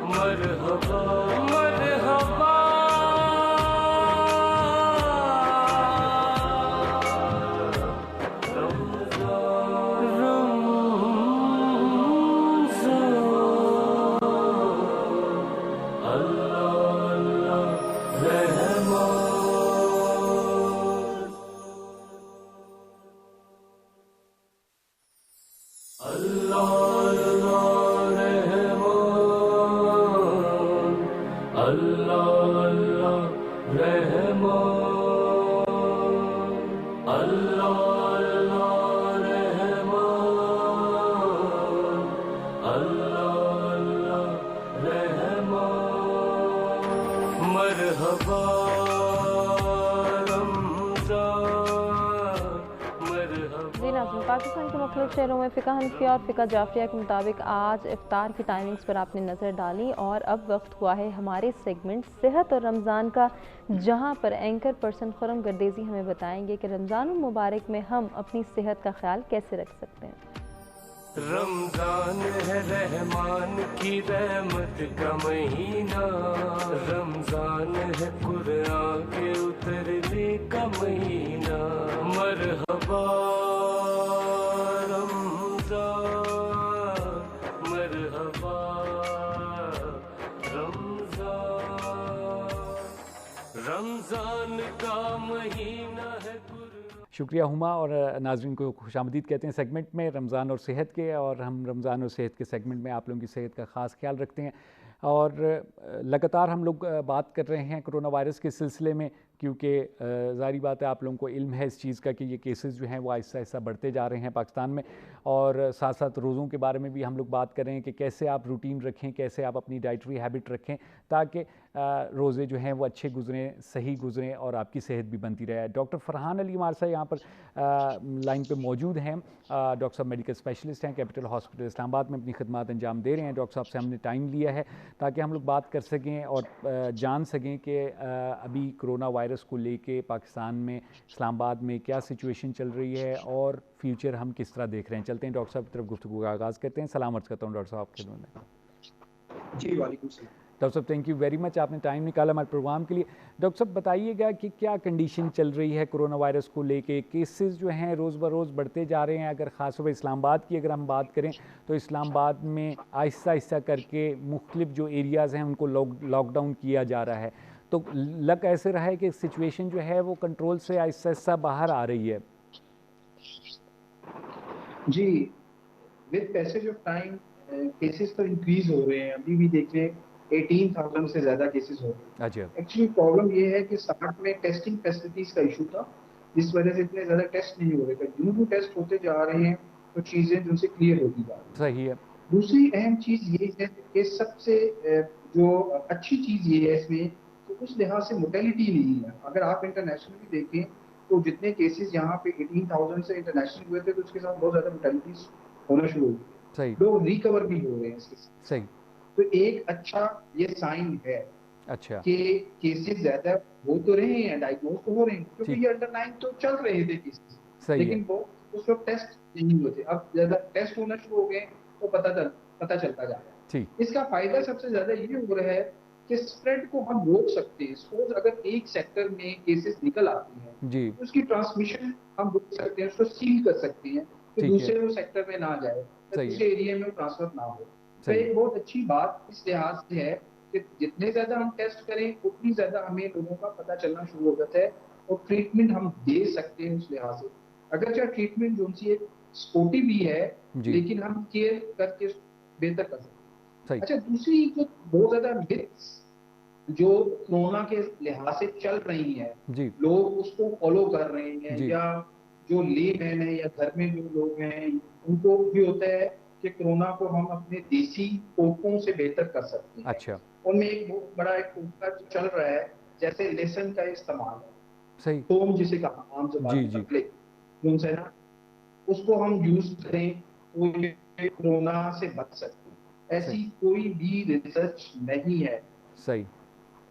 मरहबा मरहबा पाकिस्तान के मुख्तलिफ शहरों में फ़िका हनफिया और फ़िका जाफरिया के मुताबिक आज इफ्तार की टाइमिंग्स पर आपने नज़र डाली। और अब वक्त हुआ है हमारे सेगमेंट सेहत और रमज़ान का, जहां पर एंकर पर्सन खुरम गर्देजी हमें बताएंगे कि रमज़ान मुबारक में हम अपनी सेहत का ख्याल कैसे रख सकते हैं। रमजान है रहमान की रहमत का महीना, रमजान है कुरान के उतरने का महीना। मरहबा मरहबा रमजान का महीना है। शुक्रिया हुमा, और नाज़रीन को खुशामदीद कहते हैं सेगमेंट में रमज़ान और सेहत के। और हम रमज़ान और सेहत के सेगमेंट में आप लोगों की सेहत का ख़ास ख्याल रखते हैं। और लगातार हम लोग बात कर रहे हैं कोरोना वायरस के सिलसिले में, क्योंकि ज़ाहिर बात है आप लोगों को इल्म है इस चीज़ का कि ये केसेस जो हैं वो आहिस्ता आहिस्ता बढ़ते जा रहे हैं पाकिस्तान में। और साथ साथ रोज़ों के बारे में भी हम लोग बात कर रहे हैं कि कैसे आप रूटीन रखें, कैसे आप अपनी डाइटरी हैबिट रखें ताकि रोज़े जो हैं वो अच्छे गुजरें, सही गुजरें और आपकी सेहत भी बनती रहे। डॉक्टर फरहान अली हमारे साथ यहाँ पर लाइन पे मौजूद हैं। डॉक्टर साहब मेडिकल स्पेशलिस्ट हैं, कैपिटल हॉस्पिटल इस्लामाबाद में अपनी खिदमत अंजाम दे रहे हैं। डॉक्टर साहब से हमने टाइम लिया है ताकि हम लोग बात कर सकें और जान सकें कि अभी कोरोना वायरस को लेके पाकिस्तान में, इस्लामाबाद में क्या सिचुएशन चल रही है और फ्यूचर हम किस तरह देख रहे हैं। चलते हैं डॉक्टर साहब की तरफ गुफ्तगू का आगाज़ करते हैं। सलाम अर्ज़ करता हूँ डॉक्टर साहब के में। जी वालेकुम सलाम। डॉक्टर साहब थैंक यू वेरी मच, आपने टाइम निकाला हमारे प्रोग्राम के लिए। डॉक्टर साहब बताइएगा कि क्या कंडीशन चल रही है कोरोना वायरस को लेके। केसेस जो हैं रोज़ ब रोज़ बढ़ते जा रहे हैं। अगर ख़ास तौर पर इस्लामाबाद की अगर हम बात करें तो इस्लामाबाद में आहिस्ता आहिस्ता करके मुख्तलिफ जो एरियाज़ हैं उनको लॉकडाउन किया जा रहा है। तो लग ऐसे रहा है कि सिचुएशन जो है वो कंट्रोल से आहिस्ता आहिस्ता बाहर आ रही है। जी, with passage of time cases तो इंक्रीज हो रहे हैं। अभी भी देखें 18,000 से ज्यादा केसेस हो गए। अच्छा। एक्चुअली प्रॉब्लम ये है कि स्टार्ट में टेस्टिंग फैसिलिटीज का इशू था, जिस वजह से इतने ज्यादा टेस्ट नहीं हो रहे थे। यूं टेस्ट होते जा रहे हैं तो चीजें जिनसे क्लियर होती जा रही हैं। सही है। दूसरी अहम चीज ये है कि सबसे जो अच्छी चीज ये है इसमें, तो उस लिहाज से मोटेलिटी नहीं है। अगर आप इंटरनेशनली देखें तो जितने केसेस यहाँ पे 18,000 से इंटरनेशनल हुए थे, तो उसके साथ बहुत ज्यादा मोटेलिटीज होना शुरू हो गई। सही। लोग रिकवर भी हो रहे हैं इसके साथ। सही। तो एक अच्छा ये साइन है अच्छा। कि केसेस ज्यादा हो तो रहे हैं, डायग्नोज तो हो रहे हैं, क्योंकि ये अंडर 9 तो चल रहे थे केसेस, लेकिन वो उस वक्त टेस्ट नहीं हुए थे। अब ज्यादा टेस्ट होना शुरू हो गए तो पता चलता जा रहा है। इसका फायदा सबसे ज्यादा ये हो रहा है कि स्प्रेड को हम रोक सकते हैं। सपोज अगर एक सेक्टर में केसेस निकल आती हैं जी, तो उसकी ट्रांसमिशन हम रोक सकते हैं, उसको सील कर सकते हैं कि दूसरे वो सेक्टर में ना जाए, दूसरे एरिया में ट्रांसफर ना हो। तो एक बहुत अच्छी बात इस लिहाज से है कि जितने ज्यादा हम टेस्ट करें उतनी ज्यादा हमें लोगों का पता चलना शुरू हो जाता है और ट्रीटमेंट हम दे सकते हैं उस लिहाज से। अगर चाहे ट्रीटमेंट जो उनकी एक स्पोर्टी भी है, लेकिन हम केयर करके बेहतर कर सकते हैं। अच्छा, दूसरी जो बहुत ज्यादा मिथ्स जो कोरोना के लिहाज से चल रही है, लोग उसको फॉलो कर रहे हैं, या जो लेमैन है या घर में जो लोग हैं उनको भी होता है कि कोरोना को हम अपने देसी टोटकों से बेहतर कर सकते हैं। अच्छा। उनमें एक बहुत बड़ा एक टोटका चल रहा है, जैसे लहसुन का इस्तेमाल है, सही, थोम जिसे कहा आम जुबान में तकलीफ, जो है ना, उसको हम यूज करें तो ये कोरोना से बच सकते हैं। ऐसी कोई भी रिसर्च नहीं है। सही।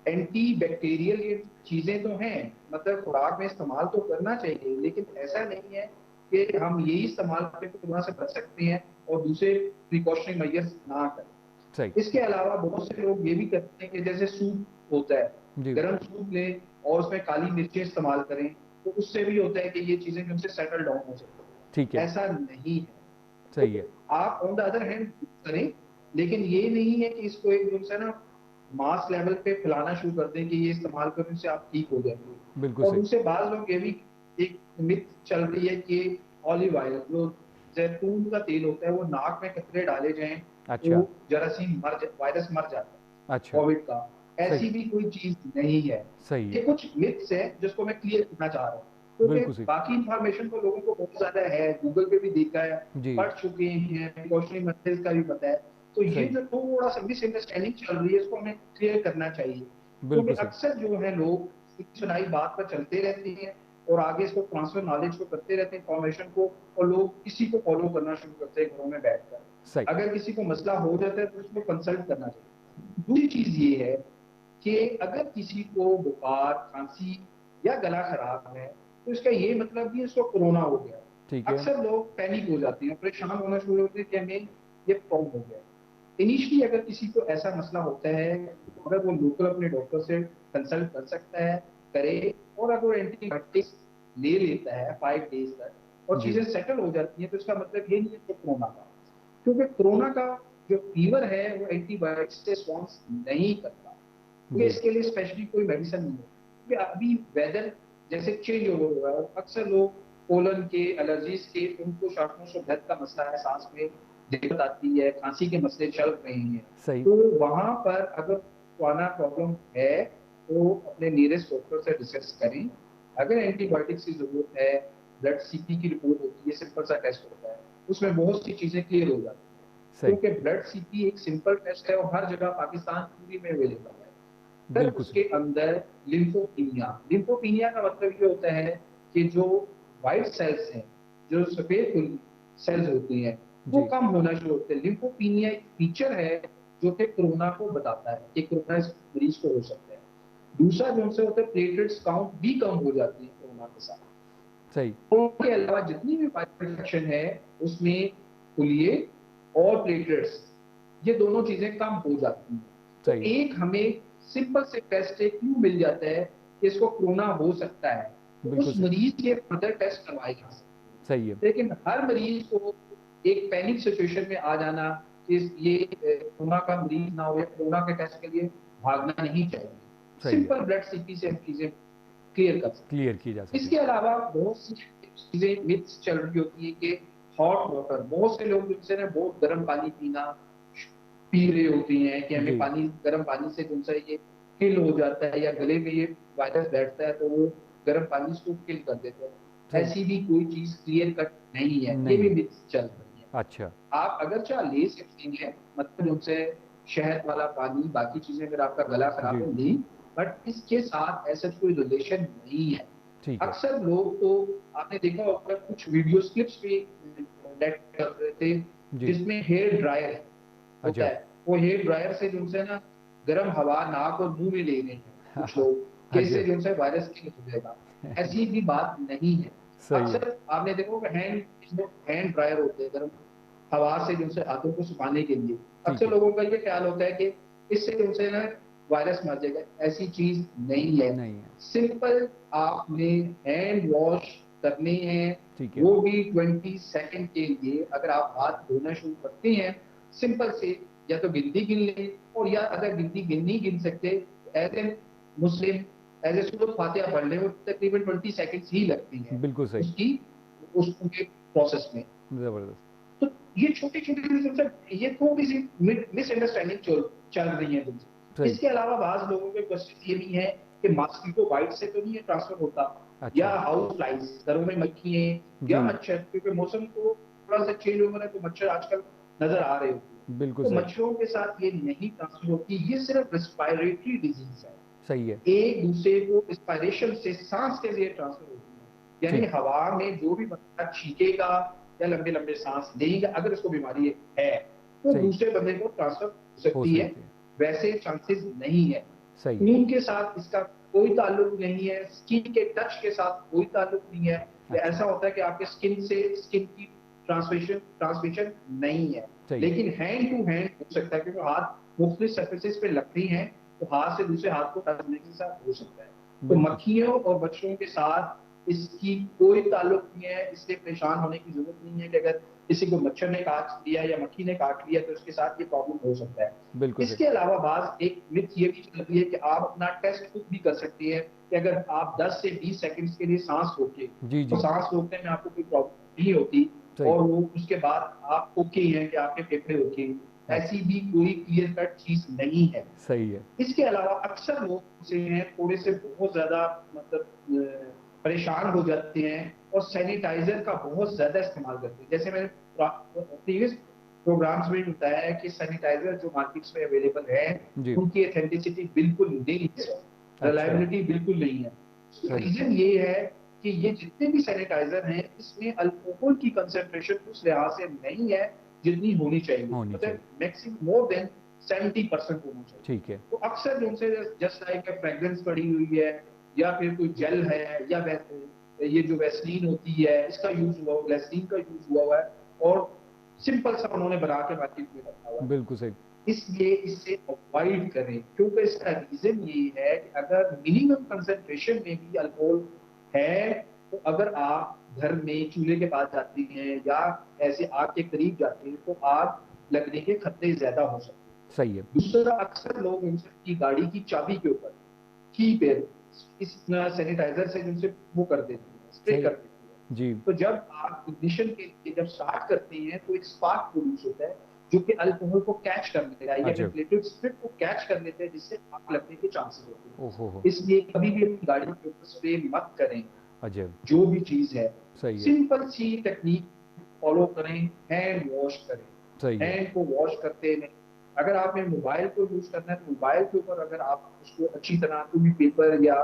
एंटी बैक्टीरियल ये चीजें तो हैं, मतलब खुराक में इस्तेमाल तो करना चाहिए, लेकिन ऐसा नहीं है कि हम यही इस्तेमाल करके कोरोना से बच सकते हैं और दूसरे प्रिकॉशनरी मेजर्स ना करें। इसके अलावा बहुत से लोग ये भी करते हैं कि जैसे सूप होता है, गर्म सूप लें और उसमें काली मिर्चें इस्तेमाल करें, तो उससे भी होता है कि ये चीजें उनसे सेटल डाउन हो सकती है। ठीक है, ऐसा नहीं है। सही है। आप ऑन द अदर हैंड करें, लेकिन ये नहीं है कि इसको एक जो है ना मास लेवल पे फैलाना शुरू कर दें कि ये इस्तेमाल करने से आप ठीक हो जाएंगे। बिल्कुल और दूसरे बाज लोग ये भी एक मिथ चल रही है कि ऑलिव ऑयल जो जैतून का तेल होता है वो नाक में कतरे डाले जाएं, अच्छा, तो जरासीम वायरस मर जाता है। अच्छा, कोविड का ऐसी भी कोई चीज नहीं है। सही ये है। कुछ मिथ्स है जिसको मैं क्लियर करना चाह रहा हूँ, क्योंकि बाकी इंफॉर्मेशन तो लोगों को बहुत ज्यादा है, गूगल पे भी देखा है, पढ़ चुके हैं, प्रिकॉशनरी मेथड्स का भी पता है। तो ये जो थोड़ा सा मिसअंडरस्टैंडिंग चल रही है इसको हमें क्लियर करना चाहिए, क्योंकि अक्सर जो है लोग सुनाई बात पर चलते रहते हैं और आगे इसको ट्रांसफर नॉलेज को करते रहते हैं इंफॉर्मेशन को, और लोग इसी को फॉलो करना शुरू करते हैं घरों में बैठकर। अगर किसी को मसला हो जाता है तो उसको कंसल्ट करना चाहिए। दूसरी चीज ये है कि अगर किसी को बुखार, खांसी या गला खराब है तो इसका ये मतलब भी इसको कोरोना हो गया। अक्सर लोग पैनिक हो जाते हैं, परेशान होना शुरू होते हैं कि हमें ये प्रॉब्लम हो गया। इनिशियली अगर किसी को ऐसा मसला होता है तो अगर वो लोकल अपने डॉक्टर से कंसल्ट कर सकता है, करे, और अगर वो एंटीबायोटिक्स ले लेता है 5 डेज तक और चीजें सेटल हो जाती हैं, तो इसका मतलब ये नहीं है कि कोरोना का, क्योंकि कोरोना का जो फीवर है वो एंटीबायोटिक्स से रिस्पॉन्स नहीं करता, क्योंकि इसके लिए स्पेशली कोई मेडिसिन नहीं है। क्योंकि अभी वेदर जैसे चेंज हो रहा है, अक्सर लोग पोलन के, एलर्जीज के, उनको श्वास दर्द का मसला है, सांस में दिक्कत आती है, खांसी के मसले चल रहे हैं, तो वहां पर अगर कोरोना प्रॉब्लम है तो अपने नियरेस्ट डॉक्टर से डिस्कस करें। अगर एंटीबायोटिक्स की जरूरत है, ब्लड सीपी की रिपोर्ट होती है, सिंपल सा टेस्ट होता है, उसमें बहुत सी चीजें क्लियर हो जाती है, क्योंकि ब्लड सीपी एक सिंपल टेस्ट है और हर जगह पाकिस्तान पूरी में अवेलेबल है। फिर उसके अंदर लिम्फोपीनिया का मतलब ये होता है कि जो व्हाइट सेल्स हैं, जो सफेद सेल्स होती हैं, वो कम होना शुरू होते हैं। लिम्फोपीनिया एक फीचर है जो कि कोरोना को बताता है कि कोरोना इस मरीज को हो सकता है। दूसरा जो उनसे होता है प्लेटलेट्स काउंट भी कम हो जाती है कोरोना के साथ। सही। उसके अलावा जितनी भी वायरल इन्फेक्शन है उसमें खुलिए और प्लेटलेट्स, ये दोनों चीजें कम हो जाती हैं। तो एक हमें सिंपल से टेस्ट क्यों मिल जाता है कि इसको कोरोना हो सकता है, तो उस मरीज के फर्दर टेस्ट करवाए जा सकते हैं। सही है। लेकिन हर मरीज को एक पैनिक सिचुएशन में आ जाना कि ये कोरोना का मरीज ना हो या कोरोना के टेस्ट के लिए भागना नहीं चाहिए। सिंपल ब्लड सीपी से हम चीजें क्लियर की जा सकती है। इसके अलावा बहुत सी चीजें मिथ्स चल रही होती है कि हॉट वाटर, बहुत से लोग जिनसे ना बहुत गर्म पानी पीना, पी रहे होते हैं कि हमें पानी, गर्म पानी से जो सा ये किल हो जाता है या गले में ये वायरस बैठता है तो वो गर्म पानी उसको किल कर देते हैं। ऐसी भी कोई चीज क्लियर कट नहीं है, ये भी मिथ चल रही है। अच्छा, आप अगर चाहे ले सकते हैं, मतलब उनसे शहद वाला पानी, बाकी चीजें अगर आपका गला खराब है नहीं, बट इसके साथ ऐसा कोई रिलेशन नहीं है। अक्सर लोग तो आपने देखा होगा कुछ वीडियो क्लिप्स भी नेट कर रहे थे जिसमें हेयर ड्रायर होता है, वो हेयर ड्रायर से जो है ना गर्म हवा नाक और मुंह में ले रहे हैं कुछ लोग, कैसे जो है वायरस की हो जाएगा। ऐसी भी बात नहीं है। अक्सर आपने देखो हैंड ड्रायर होते हैं गर्म हवा से जो है हाथों को सुखाने के लिए, अक्सर लोगों का ये ख्याल होता है कि इससे जो है ना वायरस मर जाएगा। ऐसी चीज नहीं है। सिंपल आपने हैंड वॉश करने हैं, वो भी 20 सेकंड के लिए। अगर आप हाथ धोना शुरू करते हैं सिंपल से, या तो गिनती गिन लें, और या अगर गिनती नहीं गिन सकते as a Muslim as a सूरत फातिहा पढ़ लें, वो तकरीबन 20 सेकंड्स ही लगती हैं। बिल्कुल सही। उसके प्रोसेस में जबरदस्त। तो ये छोटी छोटी ये थोड़ी सी मिसअंडरस्टैंडिंग चल रही है। इसके अलावा बाज लोगों के क्वेश्चन ये भी है कि मॉस्किटो बाइट से तो नहीं ट्रांसफर होता, या हाउस फ्लाइज, घरों में मक्खियां या मच्छर, क्योंकि मौसम को थोड़ा सा चेंज हो रहा है तो मच्छर आजकल नजर आ रहे होते हैं। बिल्कुल। तो मच्छरों के साथ ये नहीं ट्रांसफर होती, ये सिर्फ रेस्पिरेटरी डिजीज है। सही है। एक दूसरे को रेस्पिरेशन से, सांस के लिए ट्रांसफर होती है, यानी हवा में जो भी बंदा छींकेगा या लंबे लंबे सांस लेगा, अगर उसको बीमारी है तो दूसरे बंदे को ट्रांसफर हो सकती है। वैसे चांसेस नहीं है। खून के साथ इसका कोई ताल्लुक नहीं है, स्किन के टच के साथ कोई ताल्लुक नहीं है। ऐसा होता है कि आपके स्किन से स्किन की ट्रांसमिशन नहीं है, लेकिन हैंड टू हैंड हो सकता है, क्योंकि हाथ मुख्तलिफ सरफेसेस पे लगती हैं, तो हाथ से दूसरे हाथ को टच करने के साथ हो सकता है। तो मक्खियों और मच्छरों के साथ इसकी कोई ताल्लुक नहीं है। इससे परेशान होने की जरूरत नहीं है कि अगर किसी को मच्छर ने काट लिया या मक्खी ने काट लिया तो उसके साथ ये प्रॉब्लम हो सकता है। इसके अलावा बात एक मिथ ये भी चलती है कि आप अपना टेस्ट खुद भी कर सकते हैं कि अगर आप 10 से 20 सेकंड्स के लिए सांस रोके, तो सांस रोकने में आपको कोई प्रॉब्लम नहीं होती, और वो उसके बाद आप ओके हैं कि आपके फेफड़े ओके। ऐसी भी कोई क्लियर कट चीज नहीं है। सही है। इसके अलावा अक्सर लोग से हैं थोड़े से बहुत ज्यादा मतलब परेशान हो जाते हैं और सैनिटाइजर का बहुत ज्यादा इस्तेमाल करते हैं। जैसे मैंने प्रीवियस प्रोग्राम्स में बताया है कि सैनिटाइजर जो मार्केट्स में अवेलेबल है उनकी ऑथेंटिसिटी बिल्कुल नहीं है, रिलायबिलिटी बिल्कुल नहीं है। रीजन ये है कि ये जितने भी सैनिटाइजर हैं इसमें अल्कोहल की कंसेंट्रेशन उस लिहाज से नहीं है जितनी होनी चाहिए, मतलब मैक्सिमम मोर देन 70% होना चाहिए। ठीक है। तो अक्सर जो उनसे जस्ट लाइक फ्रेग्रेंस पड़ी हुई है, या फिर कोई जेल है, या ये जो वैसलीन होती है इसका यूज हुआ, ग्लिसरीन का यूज हुआ है, और सिंपल सा उन्होंने बना के मार्केट में रखा हुआ है। बिल्कुल सही। इसलिए इससे अवॉइड करें, क्योंकि इसका रीजन ये है कि अगर मिनिमम कंसेंट्रेशन में भी अल्कोहल है, तो अगर आप घर में चूल्हे के पास जाते हैं या ऐसे आग के करीब जाते हैं तो आग लगने के खतरे ज्यादा हो सकते हैं। सही है। दूसरा, अक्सर लोग उनकी गाड़ी की चाबी के ऊपर की पे इस सैनिटाइजर से जिनसे वो कर देते हैं, स्प्रे कर देते हैं जी। तो जब आप इग्निशन के लिए जब स्टार्ट करते हैं तो एक स्पार्क प्रोड्यूस होता है जो कि अल्कोहल को कैच कर लेता है, या इन्फ्लेटेड स्प्रिट को कैच कर लेते हैं, जिससे आग लगने के चांसेस होते हैं। इसलिए कभी भी अपनी गाड़ी के ऊपर स्प्रे मत करें। जो भी चीज है सिंपल सी टेक्निक फॉलो करें, हैंड वॉश करें। हैंड को वॉश करते हैं। अगर आपने मोबाइल को यूज करना है तो मोबाइल के ऊपर अगर आप उसको अच्छी तरह कोई पेपर या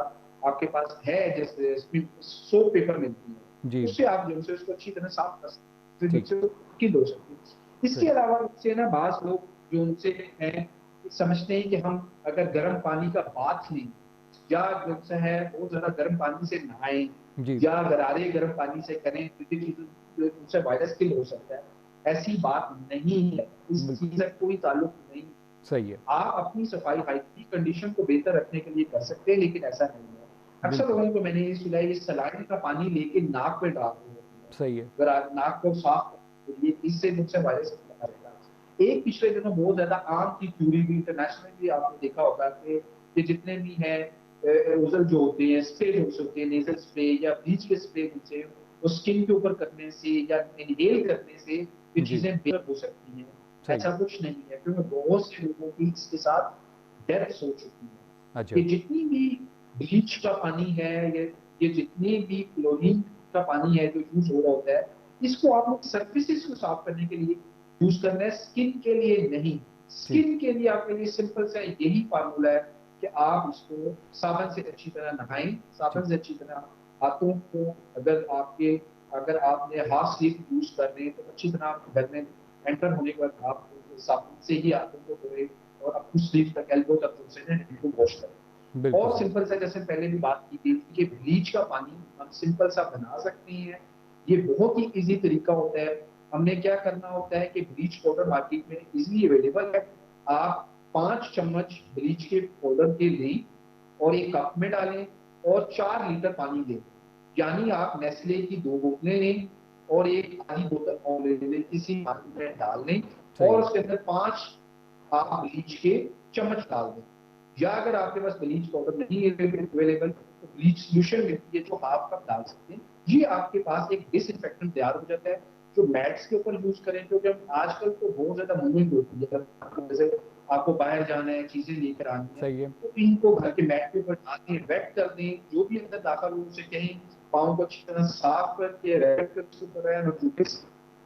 आपके पास है जैसे सोप पेपर मिलती है उससे आप जो है उसको अच्छी तरह साफ कर सकते हैं। इसके अलावा उससे ना बास लोग जो उनसे हैं समझते हैं कि हम अगर गर्म पानी का बाथ लें या जो है बहुत ज्यादा गर्म पानी से नहाएं या गरारे गर्म पानी से करें तो ये चीजें उनसे वायरस किल हो सकता है। ऐसी बात नहीं है, इस चीज का कोई ताल्लुक नहीं। सही है। आप अपनी सफाई हाइजीन कंडीशन को बेहतर रखने के लिए कर सकते हैं, लेकिन ऐसा नहीं है। अक्सर लोगों को मैंने ये सुना है सलाइन का पानी लेके नाक में डाल रहे होते हैं। सही है। अगर नाक को साफ करिए, इससे मुझसे वायरस रहेगा। एक पिछले दिनों बहुत ज्यादा आम की थ्योरी भी इंटरनेशनली आपने देखा होगा कि जितने भी है एरोजल जो होते हैं, स्प्रे जो होते हैं, नेजल स्प्रे या ब्लीच के स्प्रे से वो स्किन के ऊपर करने से या इनहेल करने से ये चीजें बेहतर हो सकती हैं। ऐसा कुछ नहीं है, क्योंकि बहुत से लोगों की इसके साथ डेथ्स हो चुकी है। ये जितनी भी ब्लीच का पानी है, ये जितनी भी क्लोरीन का पानी है जो यूज हो रहा होता है, इसको आप लोग सर्फेसिस को साफ करने के लिए यूज करना है, स्किन के लिए नहीं। स्किन के लिए आपके लिए सिंपल सा यही फार्मूला है कि आप उसको साबुन से अच्छी तरह नहाएं, साबुन से अच्छी तरह हाथों को, अगर आपने हाफ स्लीव यूज कर रहे हैं तो अच्छी तरह आप घर में एंटर होने के बाद आप साबुन से ही हाथों को धोए और अपनी स्लीव तक, एल्बो तक से इनको वॉश करें। और सिंपल सा, जैसे पहले भी बात की थी कि ब्लीच का पानी हम सिंपल सा बना सकते हैं। ये बहुत ही इजी तरीका होता है। हमने क्या करना होता है कि ब्लीच पाउडर मार्केट में इजीली अवेलेबल है। आप 5 चम्मच ब्लीच के पाउडर के लें और एक कप में डालें और 4 लीटर पानी लें, यानी आप नेस्ले की 2 बोतलें लें और एक आधी बोतल और किसी पानी में डाल लें और उसके अंदर 5 आप ब्लीच के चम्मच डाल दें। या अगर आपके पास ब्लीच पाउडर नहीं है अवेलेबल तो ब्लीच सोल्यूशन मिलती है जो हाफ कप डाल सकते हैं। ये आपके पास एक डिसइंफेक्टेंट तैयार हो जाता है जो मैट्स के ऊपर यूज करें, क्योंकि आजकल तो बहुत ज्यादा मूवमेंट होती है, जैसे आपको बाहर जाना है, चीजें लेकर आनी है, तो इनको घर के मैट के ऊपर डाल दें, वेट कर दें, जो भी अंदर दाखिल हो उसे कहीं पाँव को अच्छी तरह साफ करके रेड करके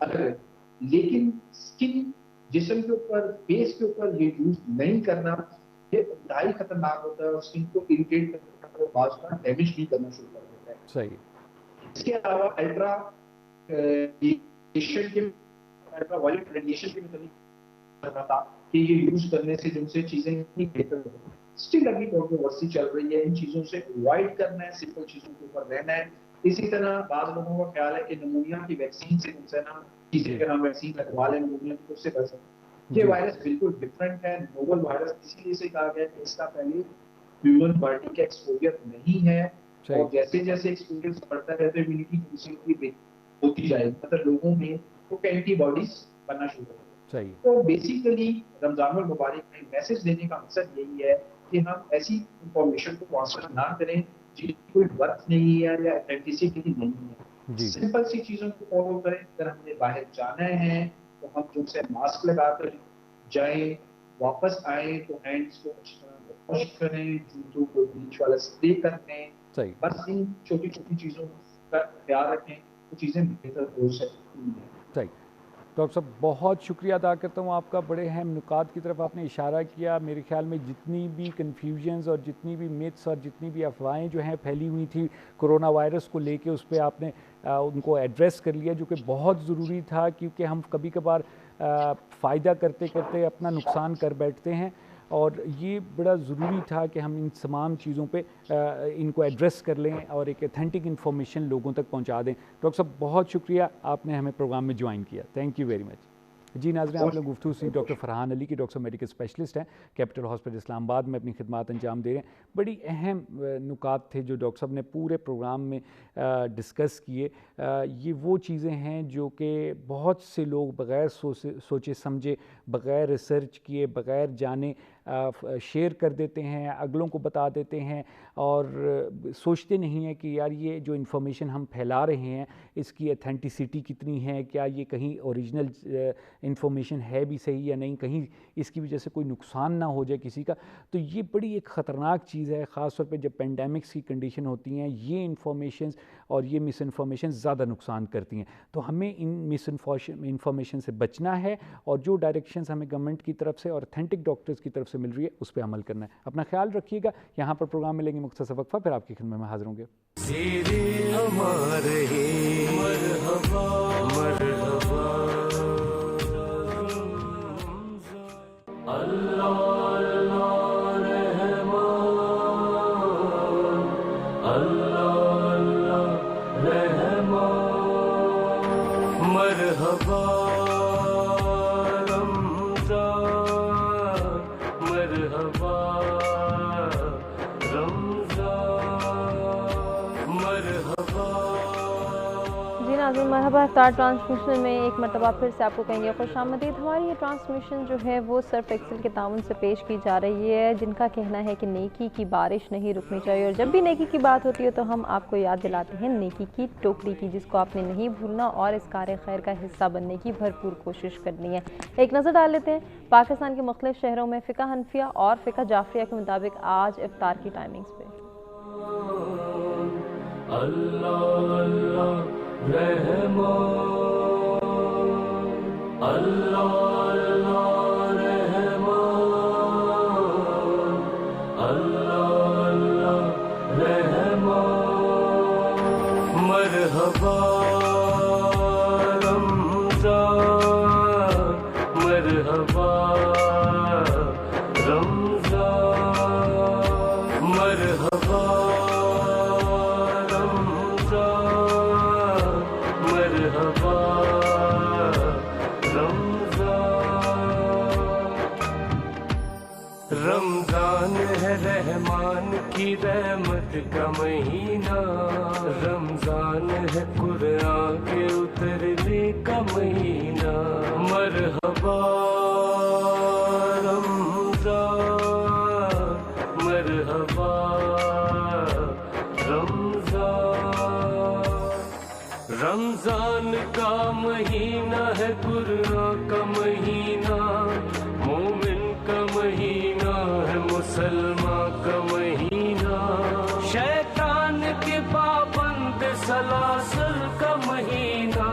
अलग। लेकिन स्किन, जिस्म के ऊपर, फेस के ऊपर ये यूज नहीं करना, ये इंतहाई खतरनाक होता है और स्किन को इरिटेट करता है, बाज का डैमेज भी करना शुरू कर देता है। सही। इसके अलावा अल्ट्रा वायलेट रेडिएशन के मतलब करना था कि ये यूज करने से जिनसे चीजें नहीं बेहतर हो, स्टिल अभी कंट्रोवर्सी चल रही है। इन चीजों से अवॉइड करना है, सिंपल चीजों के ऊपर रहना है। इसी तरह बाद लोगों का ख्याल है कि निमोनिया की वैक्सीन से जिनसे ना चीजें अगर हम वैक्सीन लगवा लें निमोनिया की तो उससे बच सकते। ये वायरस बिल्कुल डिफरेंट है, नोवल वायरस, इसीलिए से कहा गया कि इसका पहले ह्यूमन बॉडी का एक्सपोजर नहीं है और जैसे जैसे एक्सपीरियंस बढ़ता है तो इम्यूनिटी होती जाएगी, मतलब लोगों में तो एंटीबॉडीज बनना शुरू हो। तो बेसिकली रमजान मुबारक में मैसेज देने का मकसद यही है कि हम ऐसी इंफॉर्मेशन को ट्रांसफर ना करें जिनकी कोई वर्थ नहीं है या ऑथेंटिसिटी नहीं है। सिंपल सी चीजों को फॉलो करें। अगर हमने बाहर जाना है तो हम जो से मास्क लगाकर जाएं, वापस आए तो हैंड्स को अच्छी तरह वॉश करें, जूतों को ब्लीच वाला स्प्रे कर लें। बस इन छोटी छोटी चीजों का ख्याल रखें तो चीजें बेहतर हो सकती हैं। सही। डॉक्टर साहब बहुत शुक्रिया अदा करता हूँ आपका, बड़े अहम नुकात की तरफ आपने इशारा किया। मेरे ख्याल में जितनी भी कन्फ्यूजन्स और जितनी भी मिथ्स और जितनी भी अफवाहें जो हैं फैली हुई थी कोरोना वायरस को लेके, उस पर आपने उनको एड्रेस कर लिया, जो कि बहुत ज़रूरी था, क्योंकि हम कभी कभार फ़ायदा करते करते अपना नुकसान कर बैठते हैं और ये बड़ा ज़रूरी था कि हम इन तमाम चीज़ों पे इनको एड्रेस कर लें और एक ऑथेंटिक इन्फॉर्मेशन लोगों तक पहुंचा दें। डॉक्टर साहब बहुत शुक्रिया, आपने हमें प्रोग्राम में ज्वाइन किया। Thank you very much. जी नाज़रीन, आप लोग गुफ्तगू से डॉक्टर फरहान अली की, डॉक्टर मेडिकल स्पेशलिस्ट हैं, कैपिटल हॉस्पिटल इस्लामाबाद में अपनी खिदमत अंजाम दे रहे हैं। बड़ी अहम नुकात थे जो डॉक्टर साहब ने पूरे प्रोग्राम में डिस्कस किए। ये वो चीज़ें हैं जो कि बहुत से लोग बग़ैर सोचे समझे, बग़ैर रिसर्च किए, बग़ैर जाने शेयर कर देते हैं, अगलों को बता देते हैं और सोचते नहीं हैं कि यार ये जो इन्फॉर्मेशन हम फैला रहे हैं इसकी ऑथेंटिसिटी कितनी है, क्या ये कहीं ओरिजिनल इन्फॉर्मेशन है भी सही या नहीं, कहीं इसकी वजह से कोई नुकसान ना हो जाए किसी का। तो ये बड़ी एक ख़तरनाक चीज़ है, ख़ास तौर पे जब पेंडेमिक्स की कंडीशन होती हैं। ये इन्फॉर्मेशन और ये मिस इन्फॉर्मेशन ज़्यादा नुकसान करती हैं। तो हमें इन मिस इन्फॉर्मेशन से बचना है और जो डायरेक्शंस हमें गवर्नमेंट की तरफ से और ऑथेंटिक डॉक्टर्स की तरफ से मिल रही है उस पर अमल करना है। अपना ख्याल रखिएगा। यहाँ पर प्रोग्राम में लेंगे मुख्तसर वक्फा, फिर आपकी खिदमत में हाजिर होंगे। मरहबा इफ्तार ट्रांसमिशन में एक मरतबा फिर से आपको कहेंगे खुशामदीद। हमारी ये ट्रांसमिशन जो है वो सर्फ एक्सेल के ताउन से पेश की जा रही है, जिनका कहना है कि नेकी की बारिश नहीं रुकनी चाहिए, और जब भी नेकी की बात होती है तो हम आपको याद दिलाते हैं नेकी की टोकरी की, जिसको आपने नहीं भूलना और इस कार्य खैर का हिस्सा बनने की भरपूर कोशिश करनी है। एक नज़र डाल लेते हैं पाकिस्तान के मुख्तलिफ शहरों में फ़िका हनफिया और फ़िका जाफरिया के मुताबिक आज इफ्तार की टाइमिंग्स पे। अल्लाह अल्लाह रहमान, अल्लाह अल्लाह रहमान, अल्लाह अल्लाह रहमान। मरहबा रमज़ान, मरहबा रमज़ान, मरहबा रमज़ान है रहमान की रहमत का महीना, रमज़ान है कुरान के उतरने का महीना। मरहबा रमज़ान, मरहबा रमज़ान। रमज़ान का महीना है कुरान का महीना, मोमिन का महीना है मुसलमान का महीना, शैतान के पाबंद सलासल का महीना,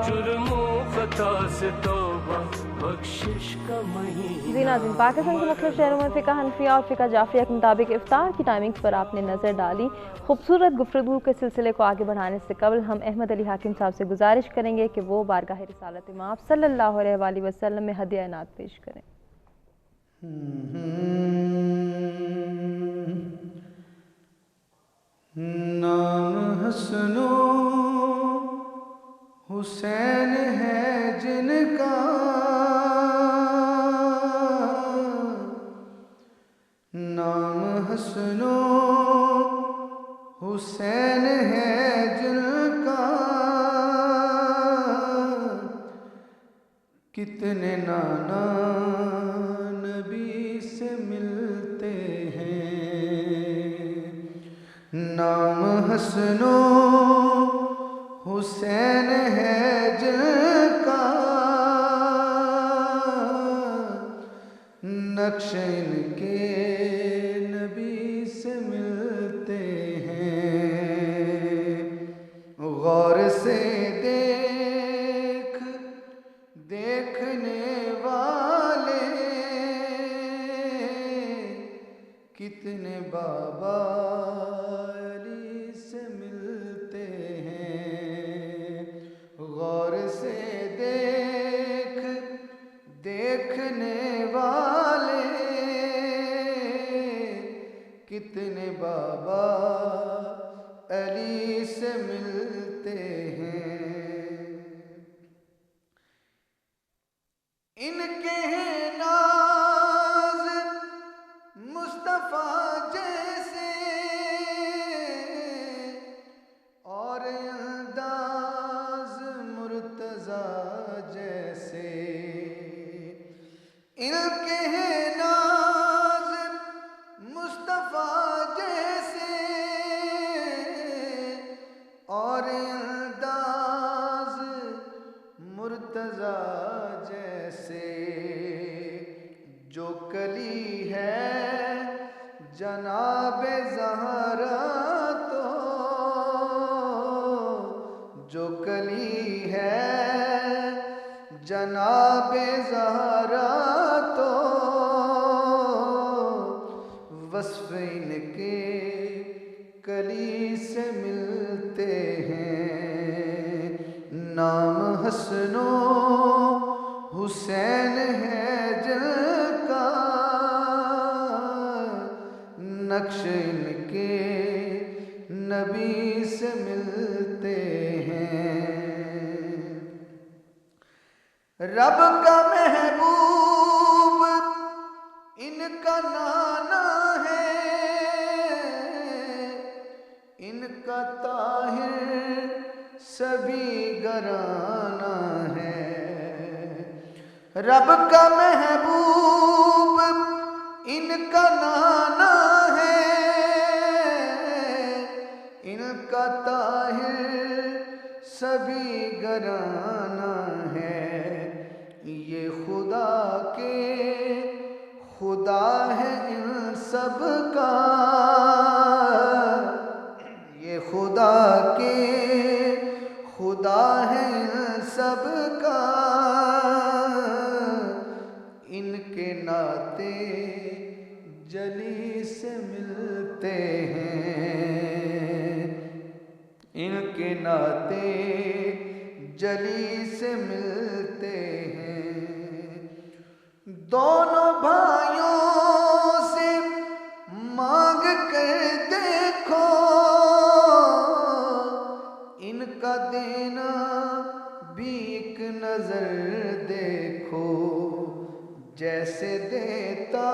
जुर्मों खता से तौबा बख्शिश का महीना। जी नाज़रीन, पाकिस्तान के मुख्तलिफ शहरों में फ़िका हनफिया और फ़िका जाफरिया के मुताबिक इफ्तार की टाइमिंग्स पर आपने नज़र डाली। खूबसूरत गुफ्तगू के सिलसिले को आगे बढ़ाने से कबल हम अहमद अली हाकिम साहब से गुजारिश करेंगे कि वो बारगाह रिसालत इमाम सल्लल्लाहु अलैहि वसल्लम में हदिया इनात पेश करें। नाम हसनो हुसैन है जिनका, नाम हसनो हुसैन है जिनका, कितने नाना नबी से मिलते हैं। नाम हसनो हुसैन है जिनका, नक्श इनके नबी से मिलते हैं। गौर से देखने वाले कितने बाबा अली से मिलते हैं। गौर से देखने वाले कितने बाबा अली से मिलते हैं। इनके हैं नाज मुस्तफ़ा जैसे और अंदाज मुर्तज़ा जैसे। इनके हैं नाज मुस्तफ़ा जैसे और अंदाज मुर्तज़ा जैसे। जो कली है जनाब ज़हरा तो, जो कली है जनाब ज़हरा तो, वस्फ़ इनके कली से मिलते हैं। नाम हसनो हुसैन है जिनका, नक्श इनके नबी से मिलते हैं। रब का महबूब इनका नाना है, इनका ताहिर सभी गा घराना है। रब का महबूब इनका नाना है, इनका ताहिर सभी घराना है। ये खुदा के खुदा है इन सब का, ये खुदा के खुदा है इन सब का। इनके नाते जली से मिलते हैं, इनके नाते जली से मिलते हैं। दोनों भाइयों से मांग कर देखो, इनका देना भी एक नजर देखो। जैसे देता